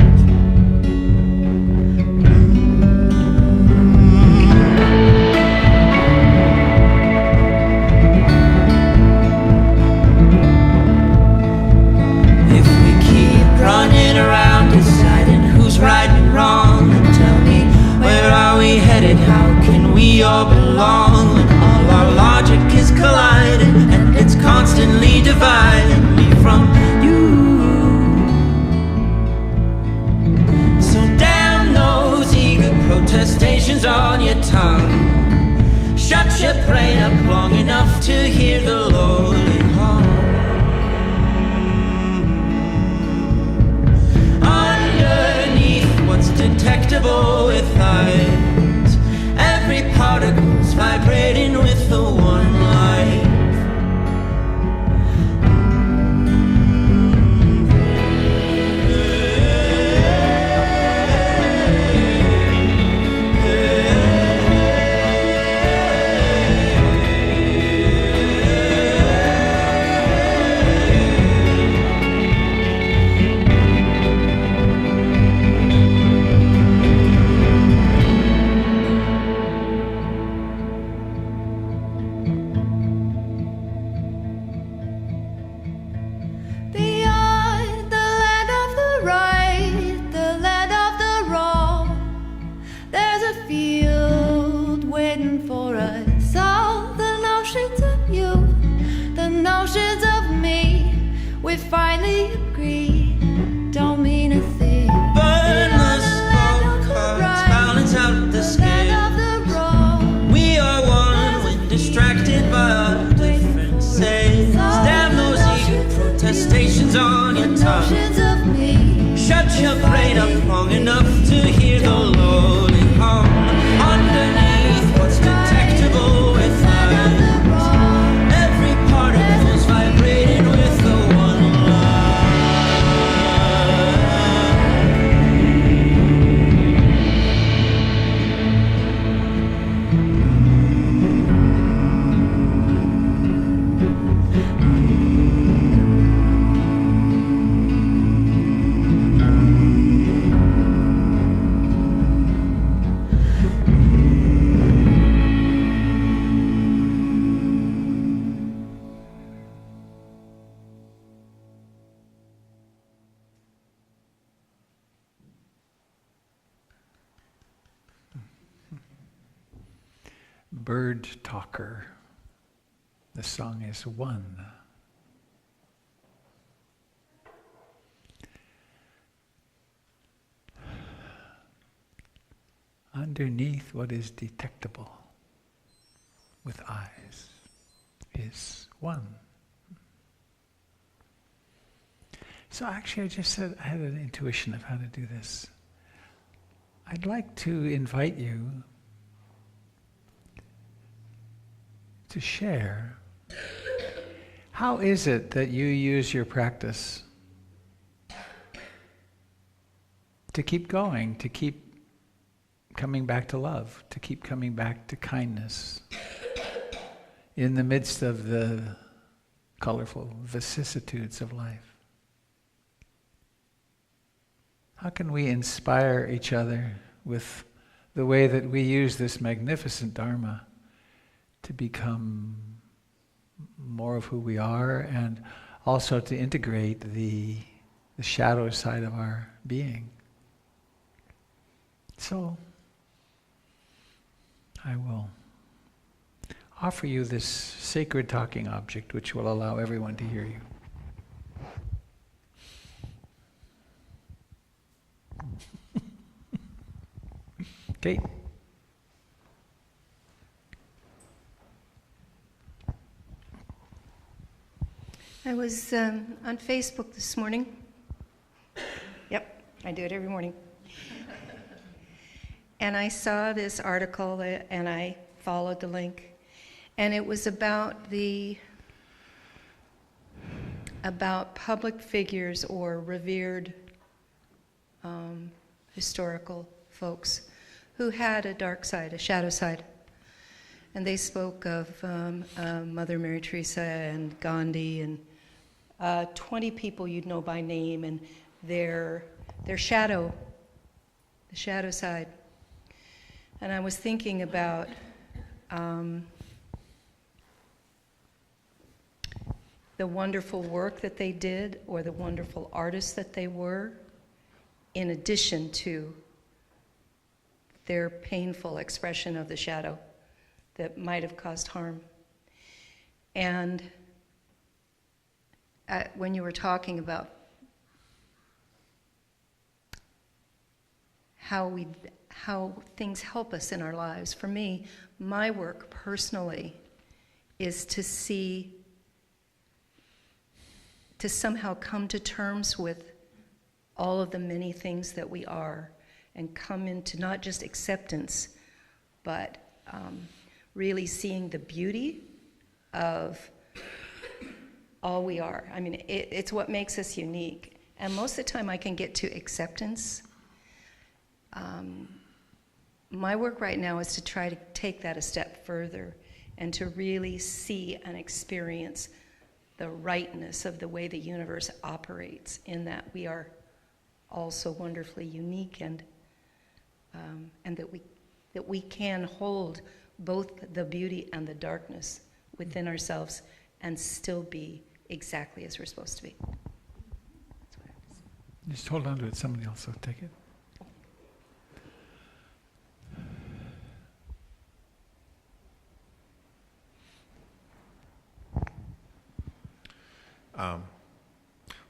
Running around deciding who's right and wrong, and tell me, where are we headed? How can we all belong when all our logic is colliding and it's constantly dividing me from you? So damn those eager protestations on your tongue. Shut your brain up long enough to hear the lowly hum. Detectable with eyes, every particle's vibrating with the one life. Finally agree, don't mean a thing. Burn the scorecards, balance out the scales. We are one when distracted by our different sails. Damn those eager protestations on your tongue. Shut your brain up long enough to hear the lowly hum. Underneath what's detectable with eyes, every particle's vibrating with the one. Bird Talker. The song is One. Underneath what is detectable. with eyes is one. So actually I just said, I had an intuition of how to do this. I'd like to invite you to share. How is it that you use your practice to keep going, to keep coming back to love, to keep coming back to kindness in the midst of the colorful vicissitudes of life? How can we inspire each other with the way that we use this magnificent Dharma to become more of who we are, and also to integrate the shadow side of our being? So, I will offer you this sacred talking object which will allow everyone to hear you. Okay. I was on Facebook this morning. Yep, I do it every morning. And I saw this article and I followed the link. And it was about public figures or revered historical folks who had a dark side, a shadow side. And they spoke of Mother Mary Teresa and Gandhi and 20 people you'd know by name, and their shadow, the shadow side. And I was thinking about the wonderful work that they did, or the wonderful artists that they were, in addition to their painful expression of the shadow that might have caused harm. And when you were talking about how things help us in our lives, for me, my work personally is to somehow come to terms with all of the many things that we are, and come into not just acceptance, but really seeing the beauty of all we are. I mean, it's what makes us unique. And most of the time I can get to acceptance. My work right now is to try to take that a step further and to really see and experience the rightness of the way the universe operates, in that we are all so wonderfully unique, and that we can hold both the beauty and the darkness within ourselves and still be exactly as we're supposed to be. That's what I have to say. Just hold on to it, somebody else will take it.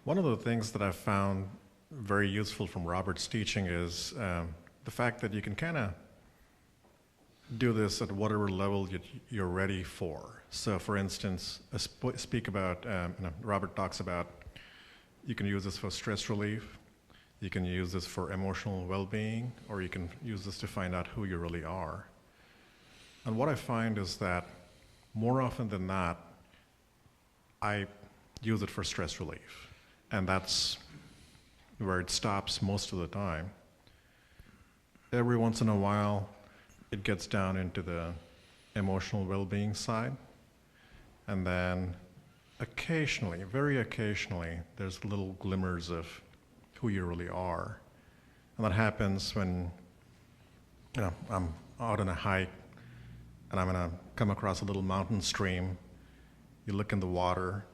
One of the things that I've found very useful from Robert's teaching is the fact that you can kind of do this at whatever level you're ready for. So, for instance, speak about, Robert talks about, you can use this for stress relief, you can use this for emotional well-being, or you can use this to find out who you really are. And what I find is that more often than not, I use it for stress relief. And that's where it stops most of the time. Every once in a while, it gets down into the emotional well-being side. And then occasionally, very occasionally, there's little glimmers of who you really are. And that happens when, I'm out on a hike and I'm gonna come across a little mountain stream. You look in the water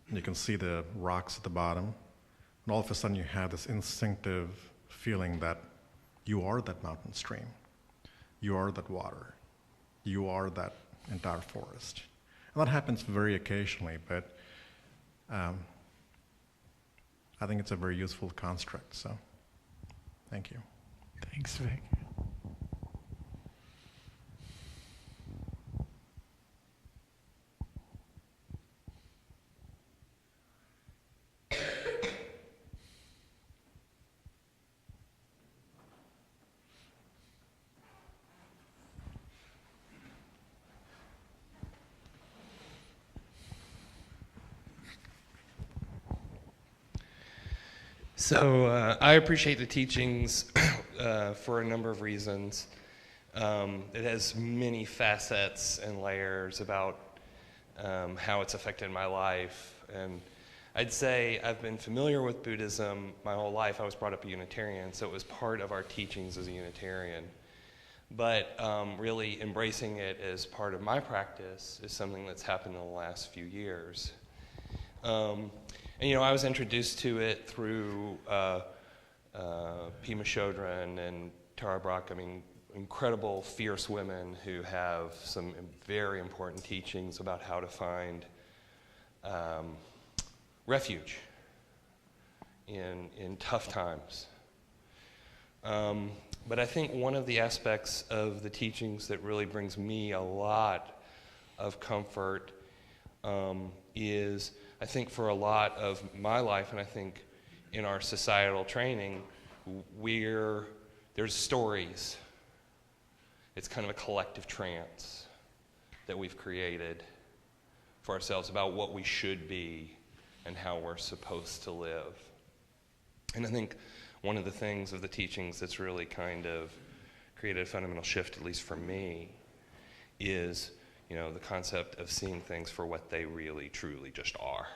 and you can see the rocks at the bottom. And all of a sudden you have this instinctive feeling that you are that mountain stream. You are that water. You are that entire forest. And that happens very occasionally, but I think it's a very useful construct, so thank you. Thanks, Vic. So I appreciate the teachings for a number of reasons. It has many facets and layers about how it's affected my life. And I'd say I've been familiar with Buddhism my whole life. I was brought up a Unitarian, so it was part of our teachings as a Unitarian. But really embracing it as part of my practice is something that's happened in the last few years. And, you know, I was introduced to it through Pema Chodron and Tara Brach. I mean, incredible, fierce women who have some very important teachings about how to find refuge in tough times. But I think one of the aspects of the teachings that really brings me a lot of comfort is, I think for a lot of my life, and I think in our societal training, there's stories. It's kind of a collective trance that we've created for ourselves about what we should be and how we're supposed to live. And I think one of the things of the teachings that's really kind of created a fundamental shift, at least for me, is, you know, the concept of seeing things for what they really, truly just are.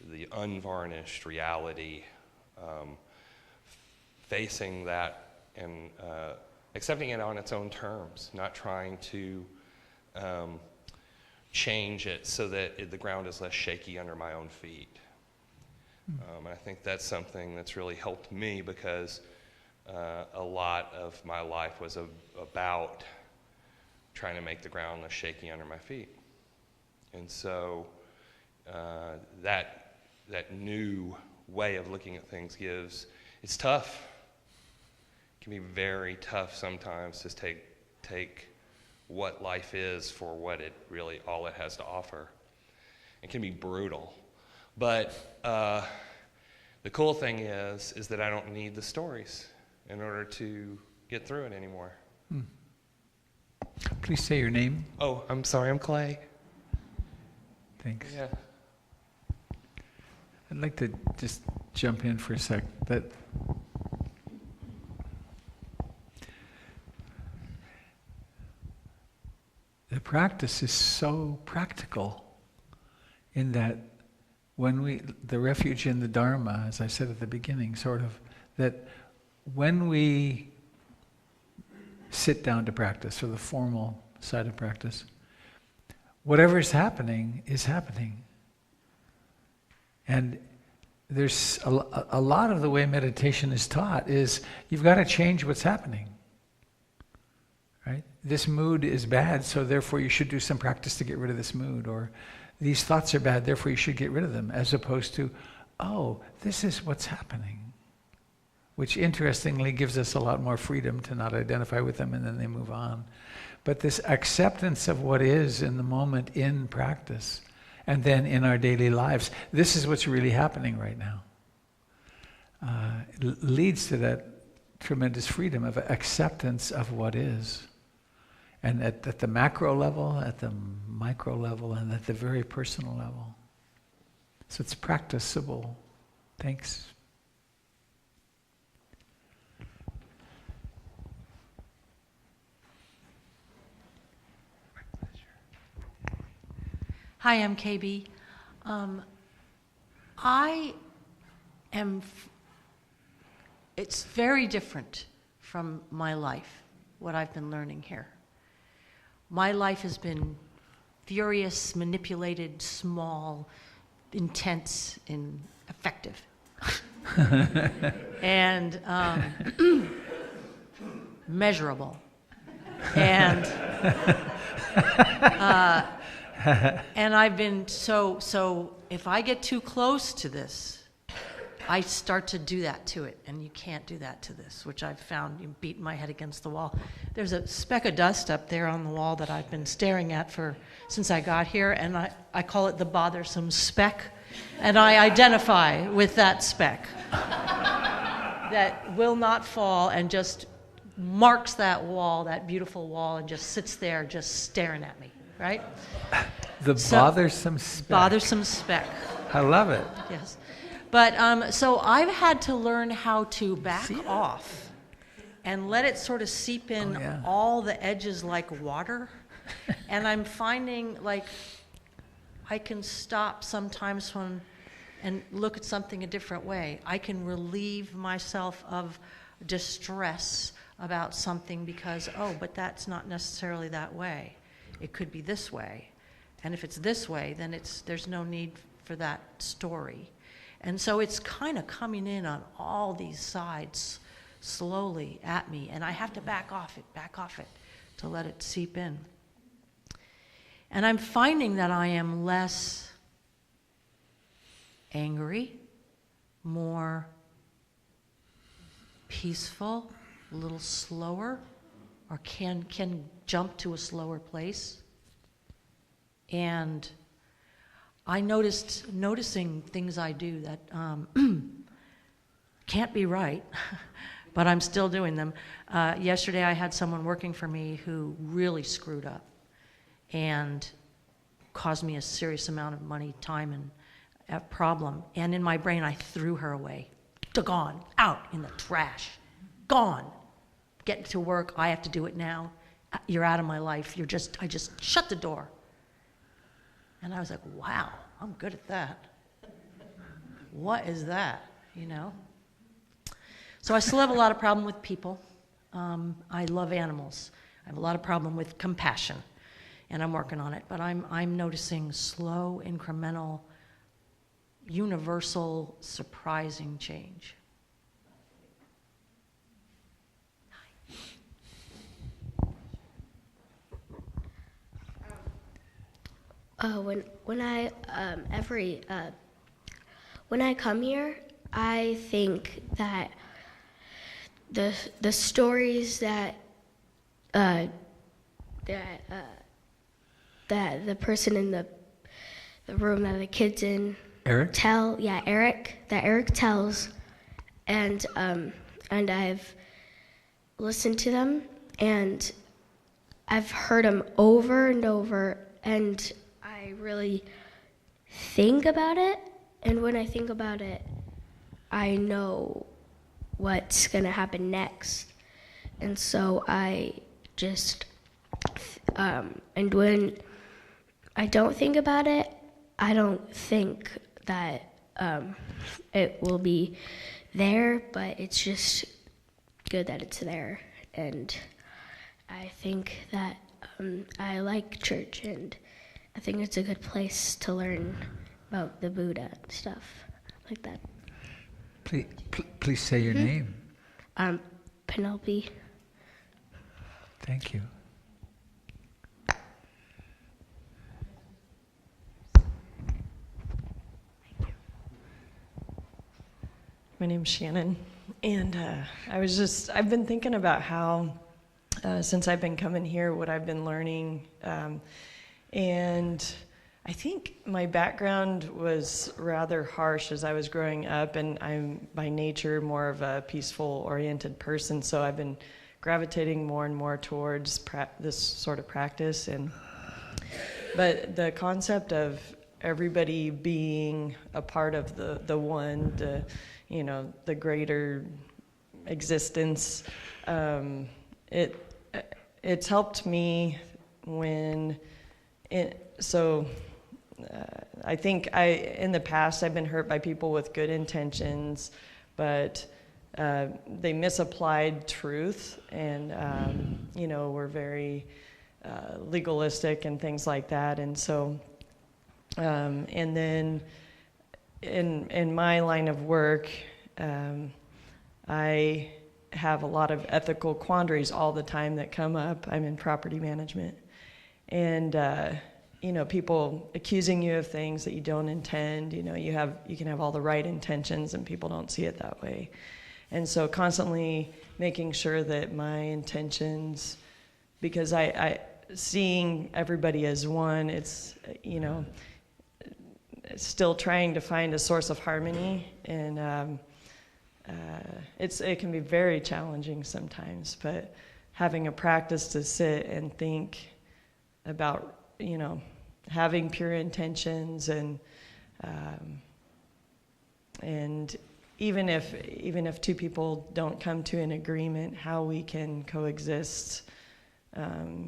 The unvarnished reality, facing that and accepting it on its own terms, not trying to change it so that the ground is less shaky under my own feet. And I think that's something that's really helped me, because a lot of my life was about trying to make the ground less shaky under my feet. And so that new way of looking at things it's tough. It can be very tough sometimes to take what life is for what it really, all it has to offer. It can be brutal. But the cool thing is that I don't need the stories in order to get through it anymore. Please say your name. Oh, I'm sorry, I'm Clay. Thanks. Yeah. I'd like to just jump in for a sec. That the practice is so practical in that the refuge in the Dharma, as I said at the beginning, sort of, that when we sit down to practice, or the formal side of practice, whatever is happening is happening. And there's a lot of the way meditation is taught is you've got to change what's happening. Right? This mood is bad, so therefore you should do some practice to get rid of this mood. Or these thoughts are bad, therefore you should get rid of them. As opposed to, oh, this is what's happening. Which interestingly gives us a lot more freedom to not identify with them, and then they move on. But this acceptance of what is in the moment in practice, and then in our daily lives, this is what's really happening right now. Leads to that tremendous freedom of acceptance of what is. And at the macro level, at the micro level, and at the very personal level. So it's practicable. Thanks. Hi, I'm KB. It's very different from my life, what I've been learning here. My life has been furious, manipulated, small, intense, and effective. And measurable. And I've been so if I get too close to this, I start to do that to it, and you can't do that to this, which I've found, you beat my head against the wall. There's a speck of dust up there on the wall that I've been staring at since I got here, and I call it the bothersome speck, and I identify with that speck that will not fall and just marks that wall, that beautiful wall, and just sits there just staring at me, right? The bothersome speck. Bothersome speck. I love it. Yes. But so I've had to learn how to back off and let it sort of seep in all the edges like water. And I'm finding like I can stop sometimes and look at something a different way. I can relieve myself of distress about something because, but that's not necessarily that way. It could be this way. And if it's this way, then there's no need for that story. And so it's kind of coming in on all these sides slowly at me, and I have to back off it to let it seep in. And I'm finding that I am less angry, more peaceful, a little slower, or can jump to a slower place. And I noticing things I do that can't be right, but I'm still doing them. Yesterday I had someone working for me who really screwed up and caused me a serious amount of money, time, and a problem. And in my brain I threw her away. Gone, out in the trash, gone. Get to work, I have to do it now. You're out of my life. I just shut the door. And I was like, wow, I'm good at that. What is that, So I still have a lot of problem with people. I love animals. I have a lot of problem with compassion, and I'm working on it. But I'm noticing slow, incremental, universal, surprising change. When I come here, I think that the stories that the person in the room that the kids in Eric tells, and I've listened to them, and I've heard them over and over, and I really think about it, and when I think about it, I know what's going to happen next. And so I just, and when I don't think about it, I don't think that it will be there, but it's just good that it's there. And I think that I like church, and I think it's a good place to learn about the Buddha and stuff like that. Please say your name. Penelope. Thank you. My name's Shannon, and I've been thinking about how, since I've been coming here, what I've been learning, and I think my background was rather harsh as I was growing up, and I'm by nature more of a peaceful-oriented person, so I've been gravitating more and more towards this sort of practice. But the concept of everybody being a part of the one, the greater existence, it's helped me when I think in the past I've been hurt by people with good intentions, but they misapplied truth, and were very legalistic and things like that. And so, and then in my line of work, I have a lot of ethical quandaries all the time that come up. I'm in property management, and people accusing you of things that you don't intend. You can have all the right intentions, and people don't see it that way. And so constantly making sure that my intentions, because I seeing everybody as one, it's still trying to find a source of harmony, and it can be very challenging sometimes, but having a practice to sit and think about having pure intentions, and And even if two people don't come to an agreement, how we can coexist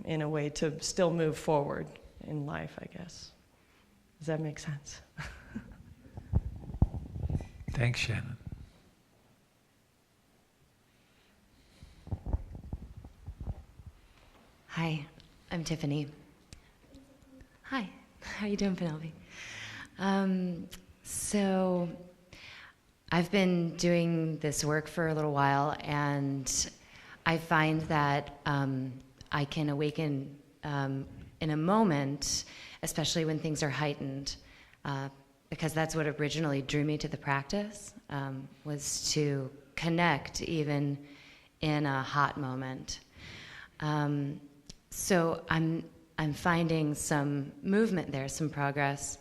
in a way to still move forward in life, I guess. Does that make sense? Thanks, Shannon. Hi, I'm Tiffany. Hi, how you doing, Penelope? So I've been doing this work for a little while, and I find that I can awaken in a moment, especially when things are heightened, because that's what originally drew me to the practice, was to connect even in a hot moment. So I'm finding some movement there, some progress,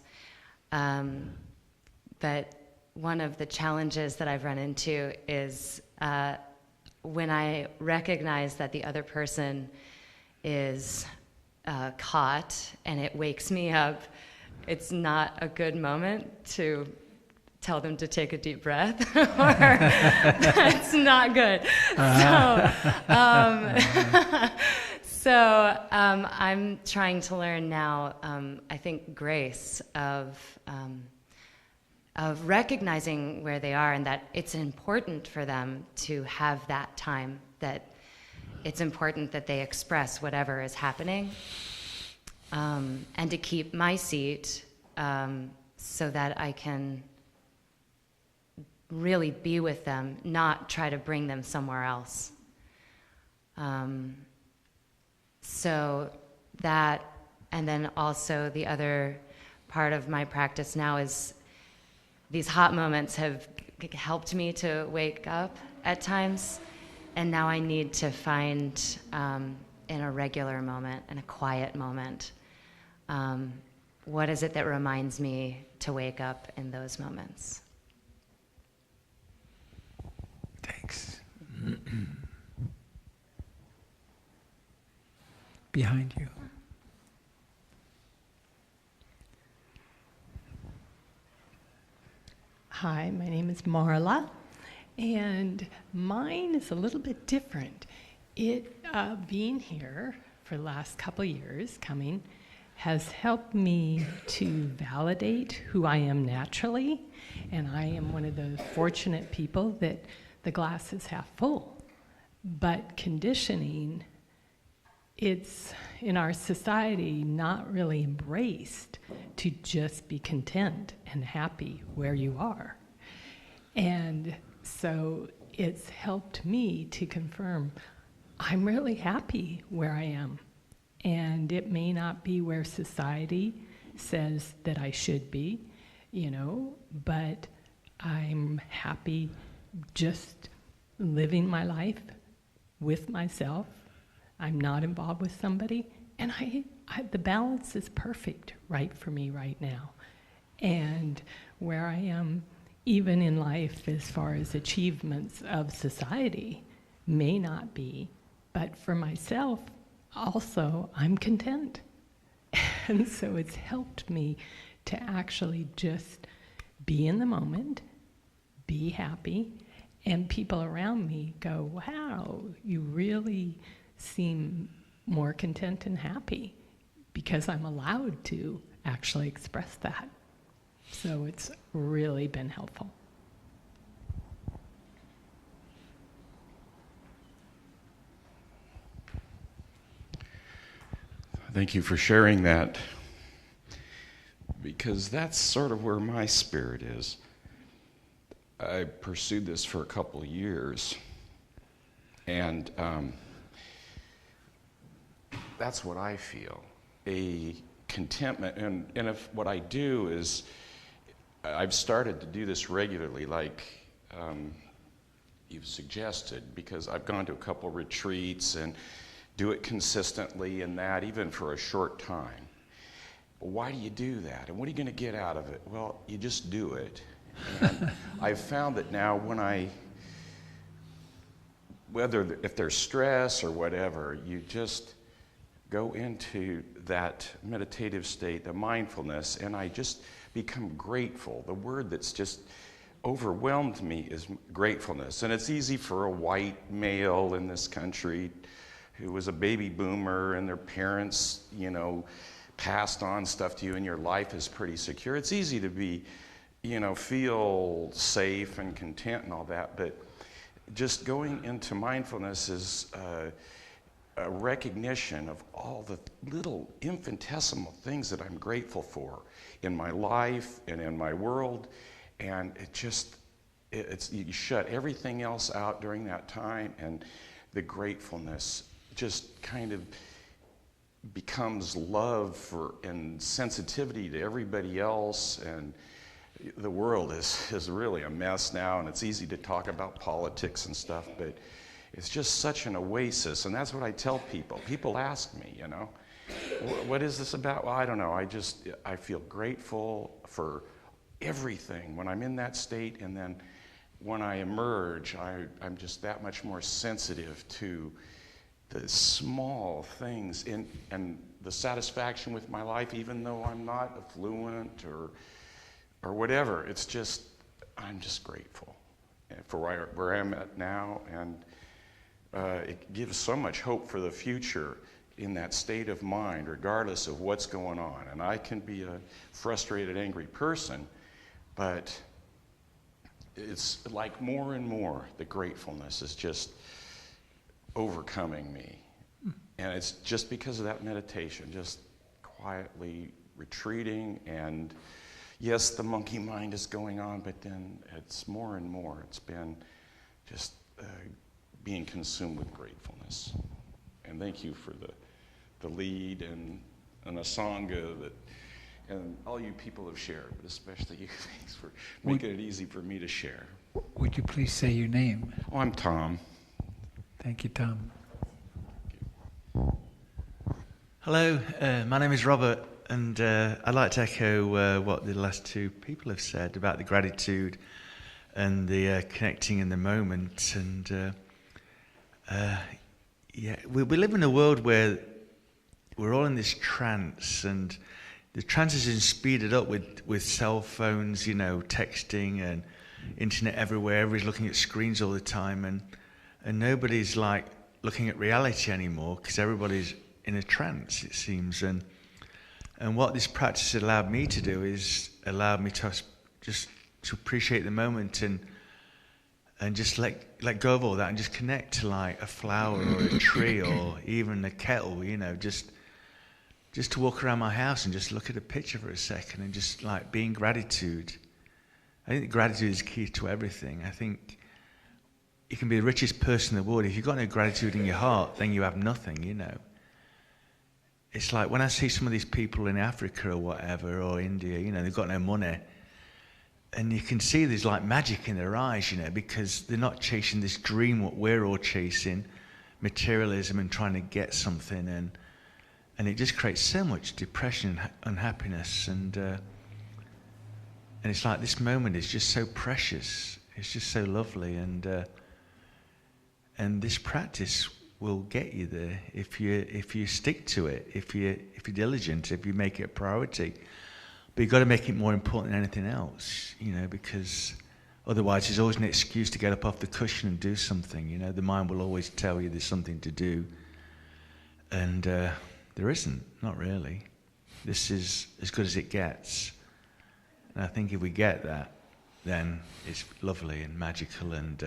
but one of the challenges that I've run into is when I recognize that the other person is caught and it wakes me up, it's not a good moment to tell them to take a deep breath, or that's not good. So I'm trying to learn now, I think, grace of recognizing where they are, and that it's important for them to have that time, that it's important that they express whatever is happening, and to keep my seat so that I can really be with them, not try to bring them somewhere else. So that, and then also the other part of my practice now is these hot moments have helped me to wake up at times, and now I need to find in a regular moment, in a quiet moment, what is it that reminds me to wake up in those moments? Thanks. Behind you. Hi, my name is Marla, and mine is a little bit different. Being here for the last couple of years, has helped me to validate who I am naturally, and I am one of those fortunate people that the glass is half full. But conditioning, it's in our society not really embraced to just be content and happy where you are. And so it's helped me to confirm I'm really happy where I am. And it may not be where society says that I should be, but I'm happy just living my life with myself. I'm not involved with somebody, and the balance is perfect right for me right now. And where I am, even in life, as far as achievements of society, may not be, but for myself, also, I'm content. And so it's helped me to actually just be in the moment, be happy, and people around me go, wow, you really seem more content and happy, because I'm allowed to actually express that. So it's really been helpful. Thank you for sharing that, because that's sort of where my spirit is. I pursued this for a couple of years, and that's what I feel, a contentment. And if what I do is, I've started to do this regularly, like you've suggested, because I've gone to a couple retreats and do it consistently, and that even for a short time. Why do you do that? And what are you going to get out of it? Well, you just do it. And I've found that now when if there's stress or whatever, you just go into that meditative state, the mindfulness, and I just become grateful. The word that's just overwhelmed me is gratefulness. And it's easy for a white male in this country who was a baby boomer and their parents, you know, passed on stuff to you and your life is pretty secure. It's easy to be, you know, feel safe and content and all that, but just going into mindfulness is a recognition of all the little infinitesimal things that I'm grateful for in my life and in my world, and it's you shut everything else out during that time, and the gratefulness just kind of becomes love for and sensitivity to everybody else. And the world is really a mess now, and it's easy to talk about politics and stuff, but it's just such an oasis. And that's what I tell people. People ask me, you know, what is this about? Well, I don't know. I feel grateful for everything when I'm in that state, and then when I emerge, I'm just that much more sensitive to the small things and the satisfaction with my life, even though I'm not affluent or whatever. It's just, I'm just grateful for where I'm at now, and it gives so much hope for the future in that state of mind, regardless of what's going on. And I can be a frustrated, angry person, but it's like more and more the gratefulness is just overcoming me. And it's just because of that meditation, just quietly retreating. And yes, the monkey mind is going on, but then it's more and more. It's been just being consumed with gratefulness. And thank you for the lead and a Sangha that, and all you people have shared, but especially you, thanks for making it easy for me to share. Would you please say your name? Oh, I'm Tom. Thank you, Tom. Hello, my name is Robert, and I'd like to echo what the last two people have said about the gratitude and the connecting in the moment. And yeah, we live in a world where we're all in this trance, and the trance has been speeded up with cell phones, you know, texting and internet everywhere. Everybody's looking at screens all the time, and nobody's like looking at reality anymore because everybody's in a trance, it seems. And what this practice allowed me to do is allowed me to just to appreciate the moment and just let go of all that and just connect to like a flower or a tree or even a kettle, you know, just to walk around my house and just look at a picture for a second and just like be in gratitude. I think gratitude is key to everything. I think you can be the richest person in the world. If you've got no gratitude in your heart, then you have nothing, you know. It's like when I see some of these people in Africa or whatever, or India, you know, they've got no money. And you can see there's like magic in their eyes, you know, because they're not chasing this dream, what we're all chasing, materialism and trying to get something. And it just creates so much depression and unhappiness. And it's like this moment is just so precious. It's just so lovely. And this practice will get you there if you stick to it, if you're diligent, if you make it a priority. But you've got to make it more important than anything else, you know, because otherwise there's always an excuse to get up off the cushion and do something, you know. The mind will always tell you there's something to do. And there isn't, not really. This is as good as it gets. And I think if we get that, then it's lovely and magical, and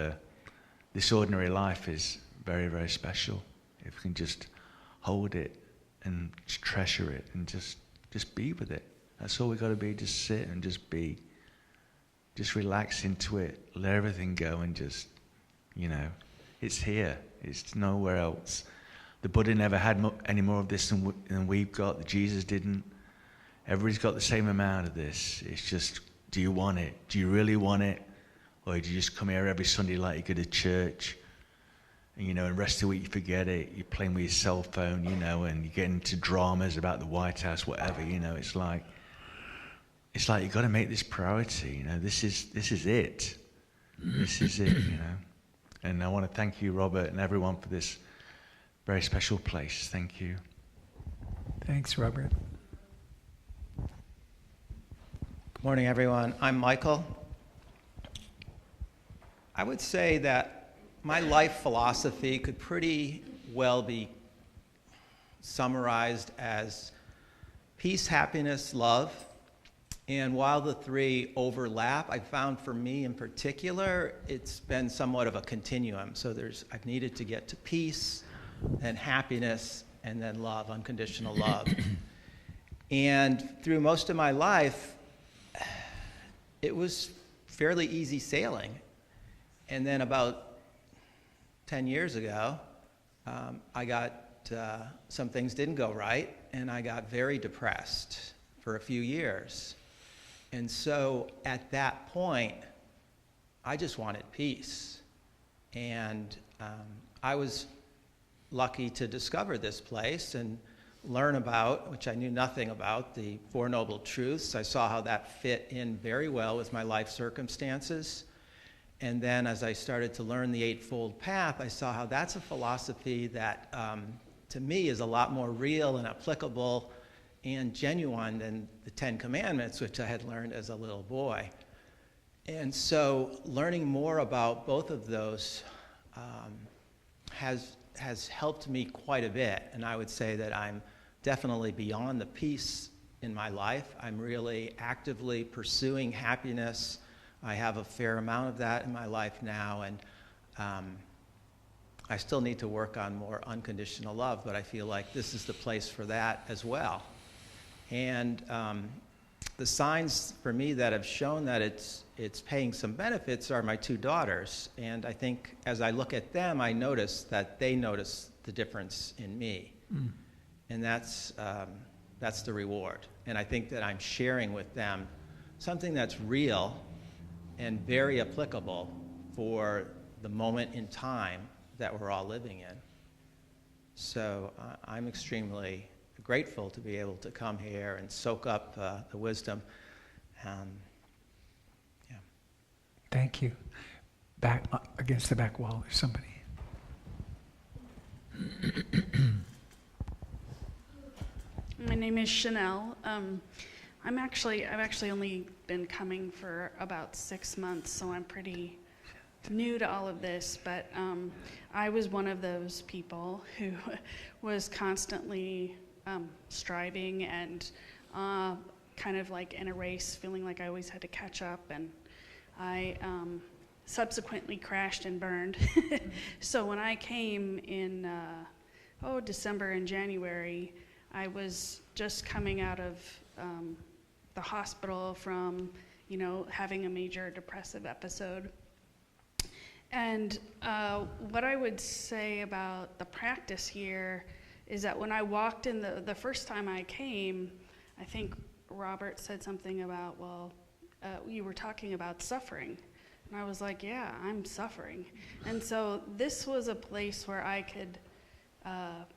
this ordinary life is very, very special. If we can just hold it and treasure it and just be with it. That's all we got to be, just sit and just be. Just relax into it, let everything go and just, you know, it's here. It's nowhere else. The Buddha never had any more of this than we've got. The Jesus didn't. Everybody's got the same amount of this. It's just, do you want it? Do you really want it? Or do you just come here every Sunday like you go to church? And, you know, and the rest of the week you forget it. You're playing with your cell phone, you know, and you get into dramas about the White House, whatever, you know. It's like you've got to make this priority, you know. This is it. This is it, you know. And I want to thank you, Robert, and everyone for this very special place. Thank you. Thanks, Robert. Good morning, everyone. I'm Michael. I would say that my life philosophy could pretty well be summarized as peace, happiness, love. And while the three overlap, I found for me in particular, it's been somewhat of a continuum. So I've needed to get to peace, then happiness, and then love, unconditional love. And through most of my life, it was fairly easy sailing. And then about 10 years ago, some things didn't go right, and I got very depressed for a few years. And so at that point, I just wanted peace. And I was lucky to discover this place and learn about, which I knew nothing about, the Four Noble Truths. I saw how that fit in very well with my life circumstances. And then as I started to learn the Eightfold Path, I saw how that's a philosophy that, to me, is a lot more real and applicable and genuine than the Ten Commandments, which I had learned as a little boy. And so learning more about both of those has helped me quite a bit. And I would say that I'm definitely beyond the peace in my life. I'm really actively pursuing happiness. I have a fair amount of that in my life now, and I still need to work on more unconditional love, but I feel like this is the place for that as well. And the signs for me that have shown that it's paying some benefits are my two daughters. And I think as I look at them, I notice that they notice the difference in me. And that's the reward. And I think that I'm sharing with them something that's real and very applicable for the moment in time that we're all living in. So I'm extremely grateful to be able to come here and soak up the wisdom. Yeah. Thank you. Back against the back wall, there's somebody. My name is Chanel. I've actually only been coming for about 6 months, so I'm pretty new to all of this, but I was one of those people who was constantly striving and kind of like in a race, feeling like I always had to catch up, and I subsequently crashed and burned. So when I came in December and January, I was just coming out of the hospital from having a major depressive episode. And what I would say about the practice here is that when I walked in the first time I came, I think Robert said something about, you were talking about suffering. And I was like, yeah, I'm suffering. And so this was a place where I could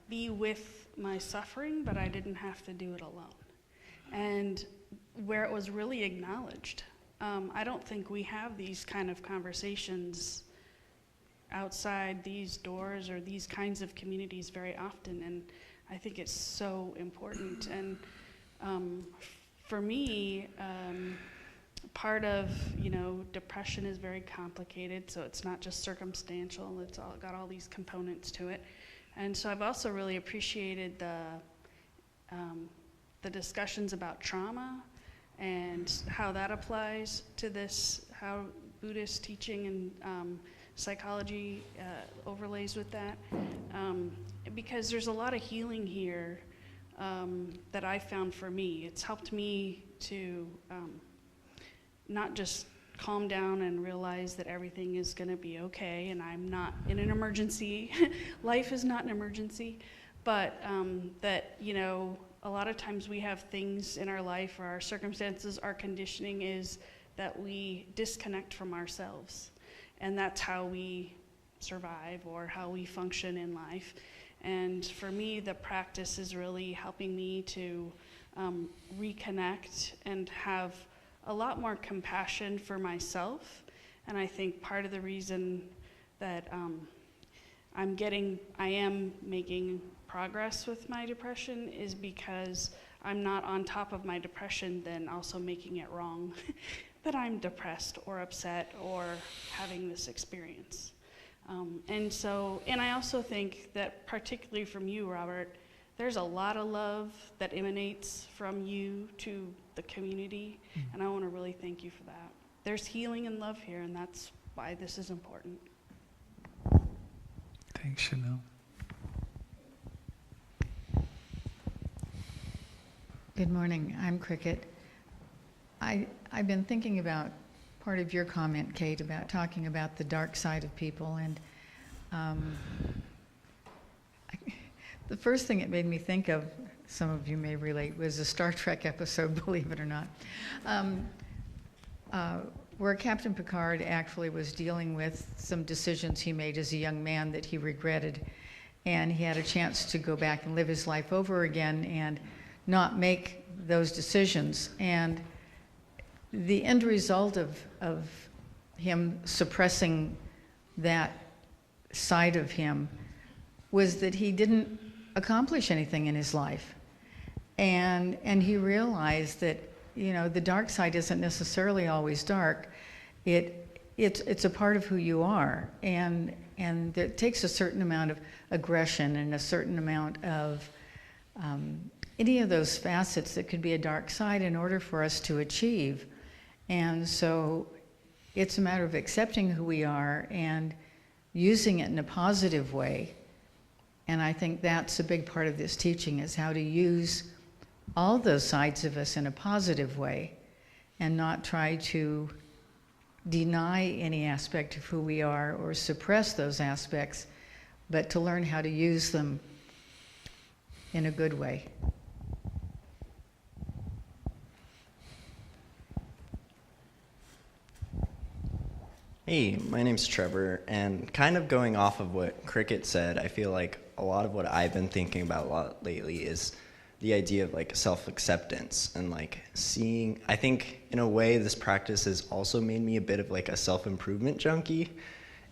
be with my suffering, but I didn't have to do it alone. And where it was really acknowledged. I don't think we have these kind of conversations outside these doors or these kinds of communities very often, and I think it's so important. And for me, part of depression is very complicated, so it's not just circumstantial, it's got all these components to it. And so I've also really appreciated the discussions about trauma and how that applies to this, how Buddhist teaching and psychology overlays with that, because there's a lot of healing here that I found for me. It's helped me to not just calm down and realize that everything is going to be okay and I'm not in an emergency. Life is not an emergency, but that a lot of times we have things in our life or our circumstances, our conditioning is that we disconnect from ourselves. And that's how we survive or how we function in life. And for me, the practice is really helping me to reconnect and have a lot more compassion for myself. And I think part of the reason that I am making progress with my depression is because I'm not on top of my depression, then also making it wrong. that I'm depressed or upset or having this experience. And I also think that particularly from you, Robert, there's a lot of love that emanates from you to the community, and I want to really thank you for that. There's healing and love here, and that's why this is important. Thanks, Chanel. Good morning. I'm Cricket. I've been thinking about part of your comment, Kate, about talking about the dark side of people, and the first thing it made me think of, some of you may relate, was a Star Trek episode, believe it or not, where Captain Picard actually was dealing with some decisions he made as a young man that he regretted, and he had a chance to go back and live his life over again and not make those decisions. And the end result of him suppressing that side of him was that he didn't accomplish anything in his life. And he realized that, the dark side isn't necessarily always dark. It's a part of who you are. And it takes a certain amount of aggression and a certain amount of any of those facets that could be a dark side in order for us to achieve. And so it's a matter of accepting who we are and using it in a positive way. And I think that's a big part of this teaching, is how to use all those sides of us in a positive way and not try to deny any aspect of who we are or suppress those aspects, but to learn how to use them in a good way. Hey, my name's Trevor, and kind of going off of what Cricket said, I feel like a lot of what I've been thinking about a lot lately is the idea of like self-acceptance and like seeing, I think in a way this practice has also made me a bit of like a self-improvement junkie,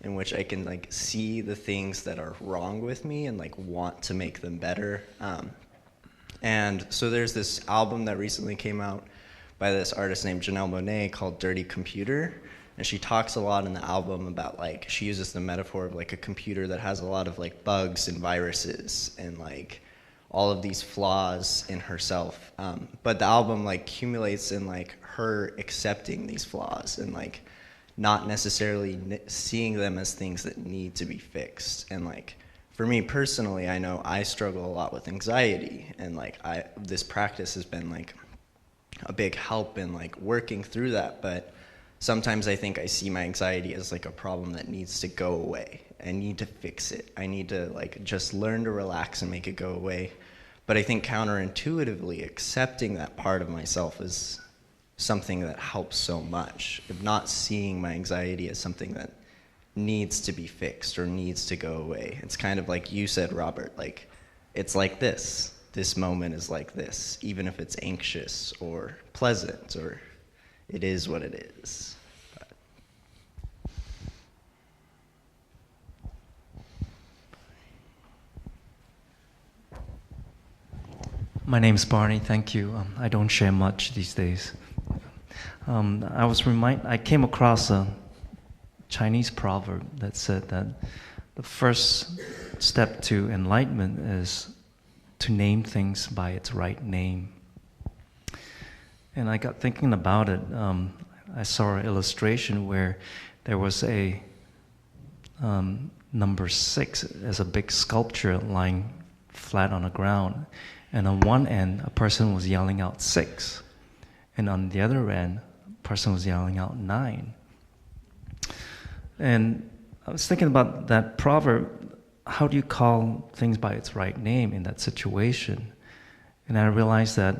in which I can like see the things that are wrong with me and like want to make them better. And so there's this album that recently came out by this artist named Janelle Monáe called Dirty Computer. And she talks a lot in the album about like, she uses the metaphor of like a computer that has a lot of like bugs and viruses and like all of these flaws in herself. But the album like accumulates in like her accepting these flaws and like not necessarily seeing them as things that need to be fixed. And like, for me personally, I know I struggle a lot with anxiety, and like this practice has been like a big help in like working through that. But sometimes I think I see my anxiety as like a problem that needs to go away. I need to fix it. I need to like just learn to relax and make it go away. But I think counterintuitively accepting that part of myself is something that helps so much, of not seeing my anxiety as something that needs to be fixed or needs to go away. It's kind of like you said, Robert, like it's like this moment is like this, even if it's anxious or pleasant, or it is what it is. My name's Barney, thank you. I don't share much these days. I came across a Chinese proverb that said that the first step to enlightenment is to name things by its right name. And I got thinking about it. I saw an illustration where there was a number 6 as a big sculpture lying flat on the ground. And on one end, a person was yelling out 6. And on the other end, a person was yelling out 9. And I was thinking about that proverb. How do you call things by its right name in that situation? And I realized that,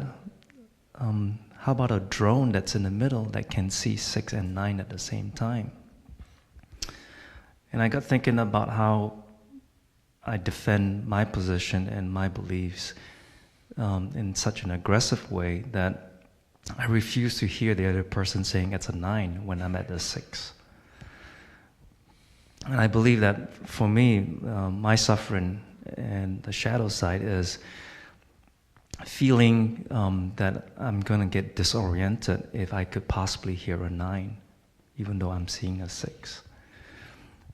how about a drone that's in the middle that can see 6 and 9 at the same time? And I got thinking about how I defend my position and my beliefs in such an aggressive way that I refuse to hear the other person saying it's a 9 when I'm at the 6. And I believe that for me, my suffering and the shadow side is feeling that I'm going to get disoriented if I could possibly hear a 9, even though I'm seeing a 6.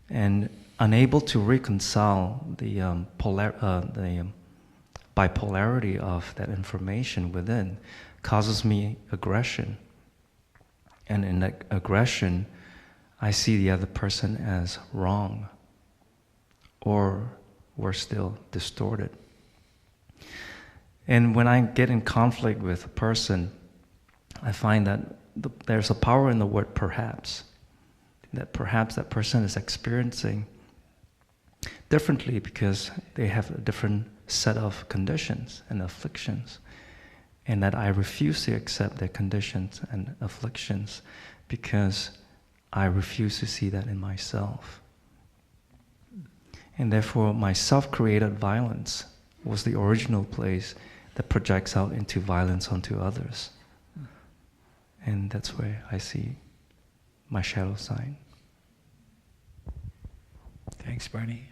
And unable to reconcile the bipolarity of that information within causes me aggression. And in that aggression, I see the other person as wrong, or worse still, distorted. And when I get in conflict with a person, I find that there's a power in the word perhaps. That perhaps that person is experiencing differently because they have a different set of conditions and afflictions. And that I refuse to accept their conditions and afflictions because I refuse to see that in myself. And therefore, my self-created violence was the original place that projects out into violence onto others. And that's where I see my shadow sign. Thanks, Barney.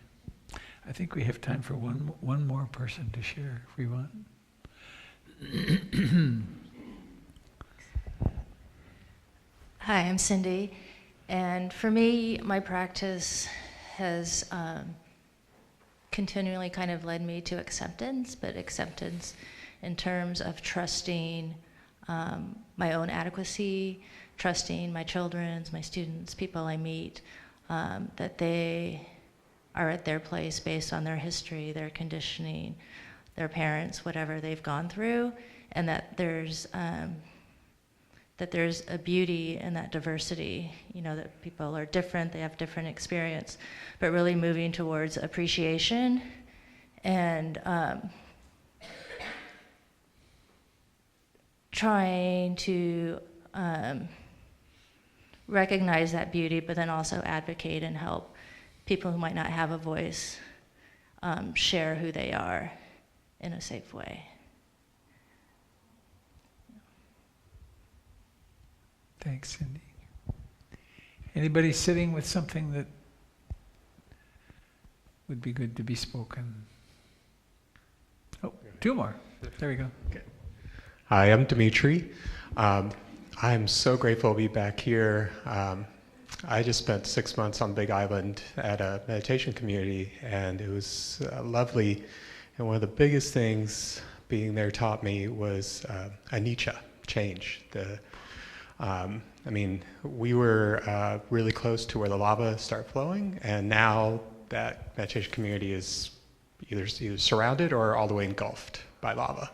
I think we have time for one more person to share if we want. Hi, I'm Cindy, and for me, my practice has continually kind of led me to acceptance, but acceptance in terms of trusting my own adequacy, trusting my children's, my students, people I meet, that they are at their place based on their history, their conditioning, their parents, whatever they've gone through, and that there's a beauty in that diversity, that people are different, they have different experience, but really moving towards appreciation and trying to recognize that beauty, but then also advocate and help people who might not have a voice share who they are in a safe way. Thanks, Cindy. Anybody sitting with something that would be good to be spoken? Oh, 2 more. There we go. Okay. Hi, I'm Dimitri. I'm so grateful to be back here. I just spent 6 months on Big Island at a meditation community, and it was lovely. And one of the biggest things being there taught me was anicca, change. We were really close to where the lava started flowing, and now that meditation community is either surrounded or all the way engulfed by lava.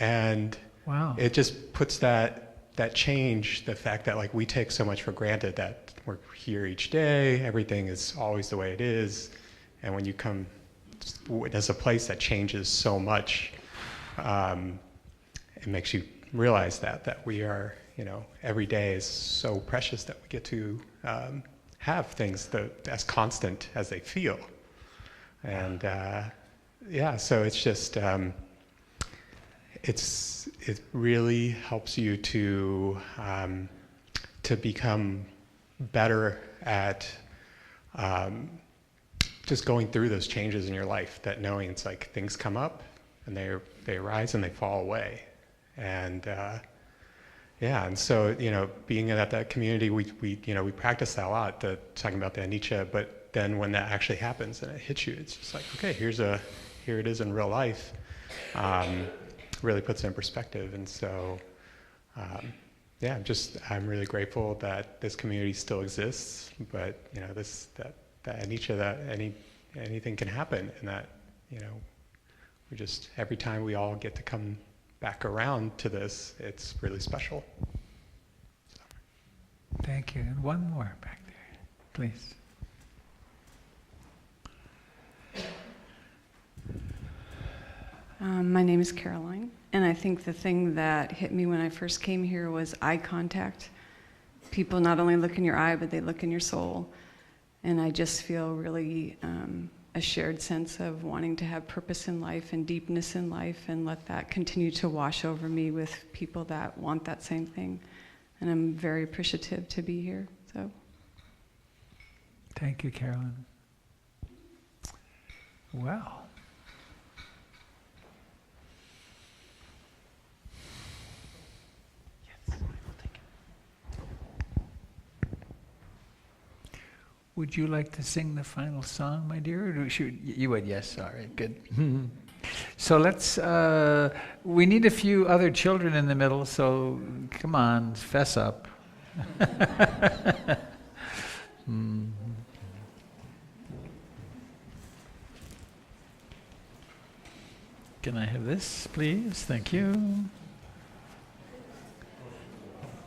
And wow. It just puts that change, the fact that we take so much for granted, that we're here each day, everything is always the way it is, and when you come, there's a place that changes so much, it makes you realize that we are, every day is so precious that we get to have things as constant as they feel. And so it's just, it really helps you to become better at just going through those changes in your life, that knowing it's like things come up and they arise and they fall away. And and so being at that community, we practice that a lot, talking about the anicca. But then when that actually happens and it hits you, it's just like, okay, here it is in real life. Really puts it in perspective. And so I'm really grateful that this community still exists. But that anicca, that anything can happen, and that we just, every time we all get to come back around to this, it's really special. Thank you. And one more back there, please. My name is Caroline, and I think the thing that hit me when I first came here was eye contact. People not only look in your eye, but they look in your soul. And I just feel really a shared sense of wanting to have purpose in life and deepness in life, and let that continue to wash over me with people that want that same thing. And I'm very appreciative to be here. So, thank you, Carolyn. Well, would you like to sing the final song, my dear? Or you would, yes. All right, good. So let's, we need a few other children in the middle, so come on, fess up. Can I have this, please? Thank you.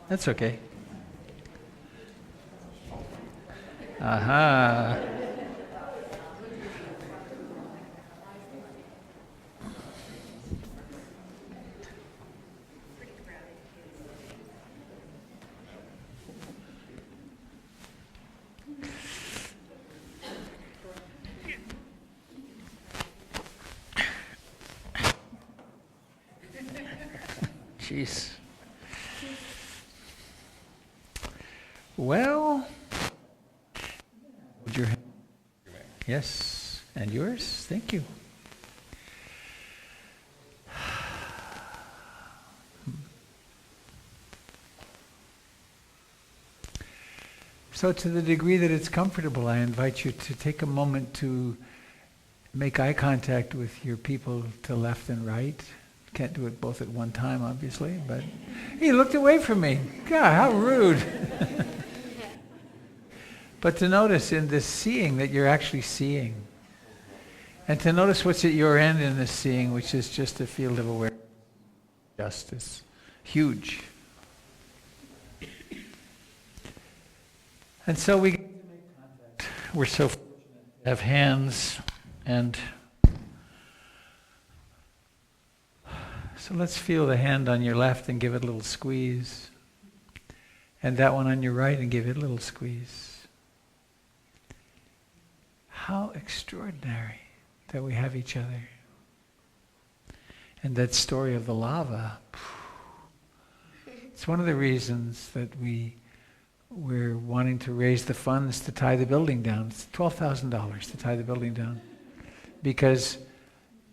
That's okay. Aha. Jeez. Well, would your hand? Yes, and yours. Thank you. So, to the degree that it's comfortable, I invite you to take a moment to make eye contact with your people to left and right. Can't do it both at one time, obviously, but he looked away from me. God, how rude. But to notice in this seeing that you're actually seeing. And to notice what's at your end in this seeing, which is just a field of awareness. Justice. Huge. And so we get to make contact. We're so fortunate to have hands and so let's feel the hand on your left and give it a little squeeze. And that one on your right and give it a little squeeze. How extraordinary that we have each other. And that story of the lava. It's one of the reasons that we're wanting to raise the funds to tie the building down. It's $12,000 to tie the building down. Because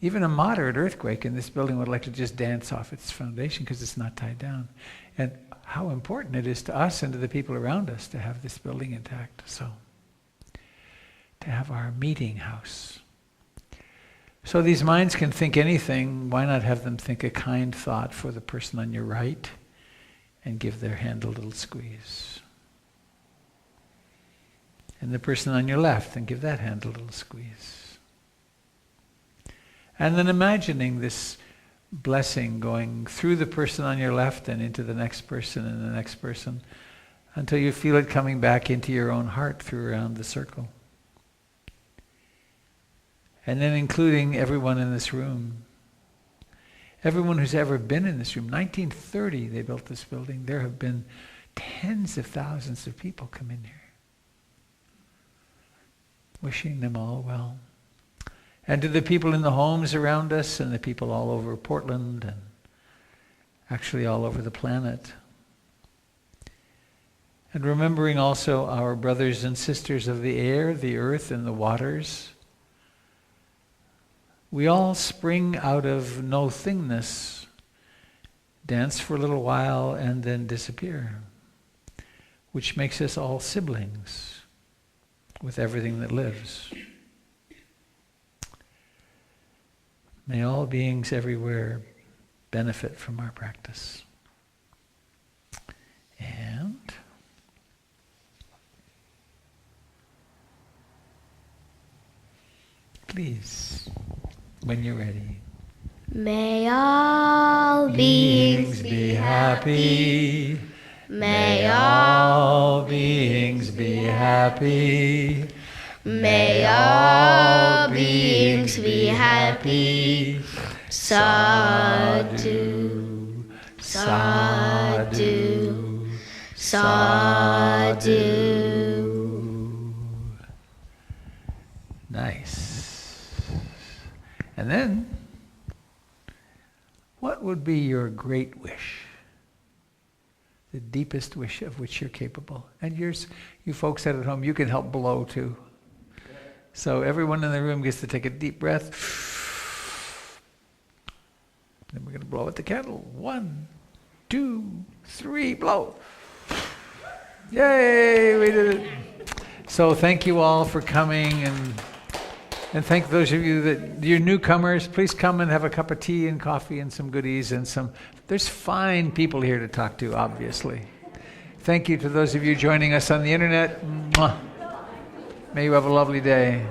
even a moderate earthquake in this building would like to just dance off its foundation because it's not tied down. And how important it is to us and to the people around us to have this building intact. So, to have our meeting house. So these minds can think anything. Why not have them think a kind thought for the person on your right and give their hand a little squeeze? And the person on your left and give that hand a little squeeze. And then imagining this blessing going through the person on your left and into the next person and the next person until you feel it coming back into your own heart through around the circle. And then including everyone in this room. Everyone who's ever been in this room. 1930 they built this building. There have been tens of thousands of people come in here. Wishing them all well. And to the people in the homes around us and the people all over Portland and actually all over the planet. And remembering also our brothers and sisters of the air, the earth, and the waters. We all spring out of no-thingness, dance for a little while, and then disappear, which makes us all siblings with everything that lives. May all beings everywhere benefit from our practice. And please, when you're ready. May all beings be happy. May all beings be happy. May all beings be happy. Sadhu, sadhu, sadhu. Nice. And then, what would be your great wish? The deepest wish of which you're capable. And yours, you folks at home, you can help blow too. So everyone in the room gets to take a deep breath. Then we're going to blow at the candle. 1, 2, 3, blow. Yay, we did it. So So thank you all for coming, and thank those of you that, you're newcomers, please come and have a cup of tea and coffee and some goodies and there's fine people here to talk to, obviously. Thank you to those of you joining us on the internet. Mwah. May you have a lovely day.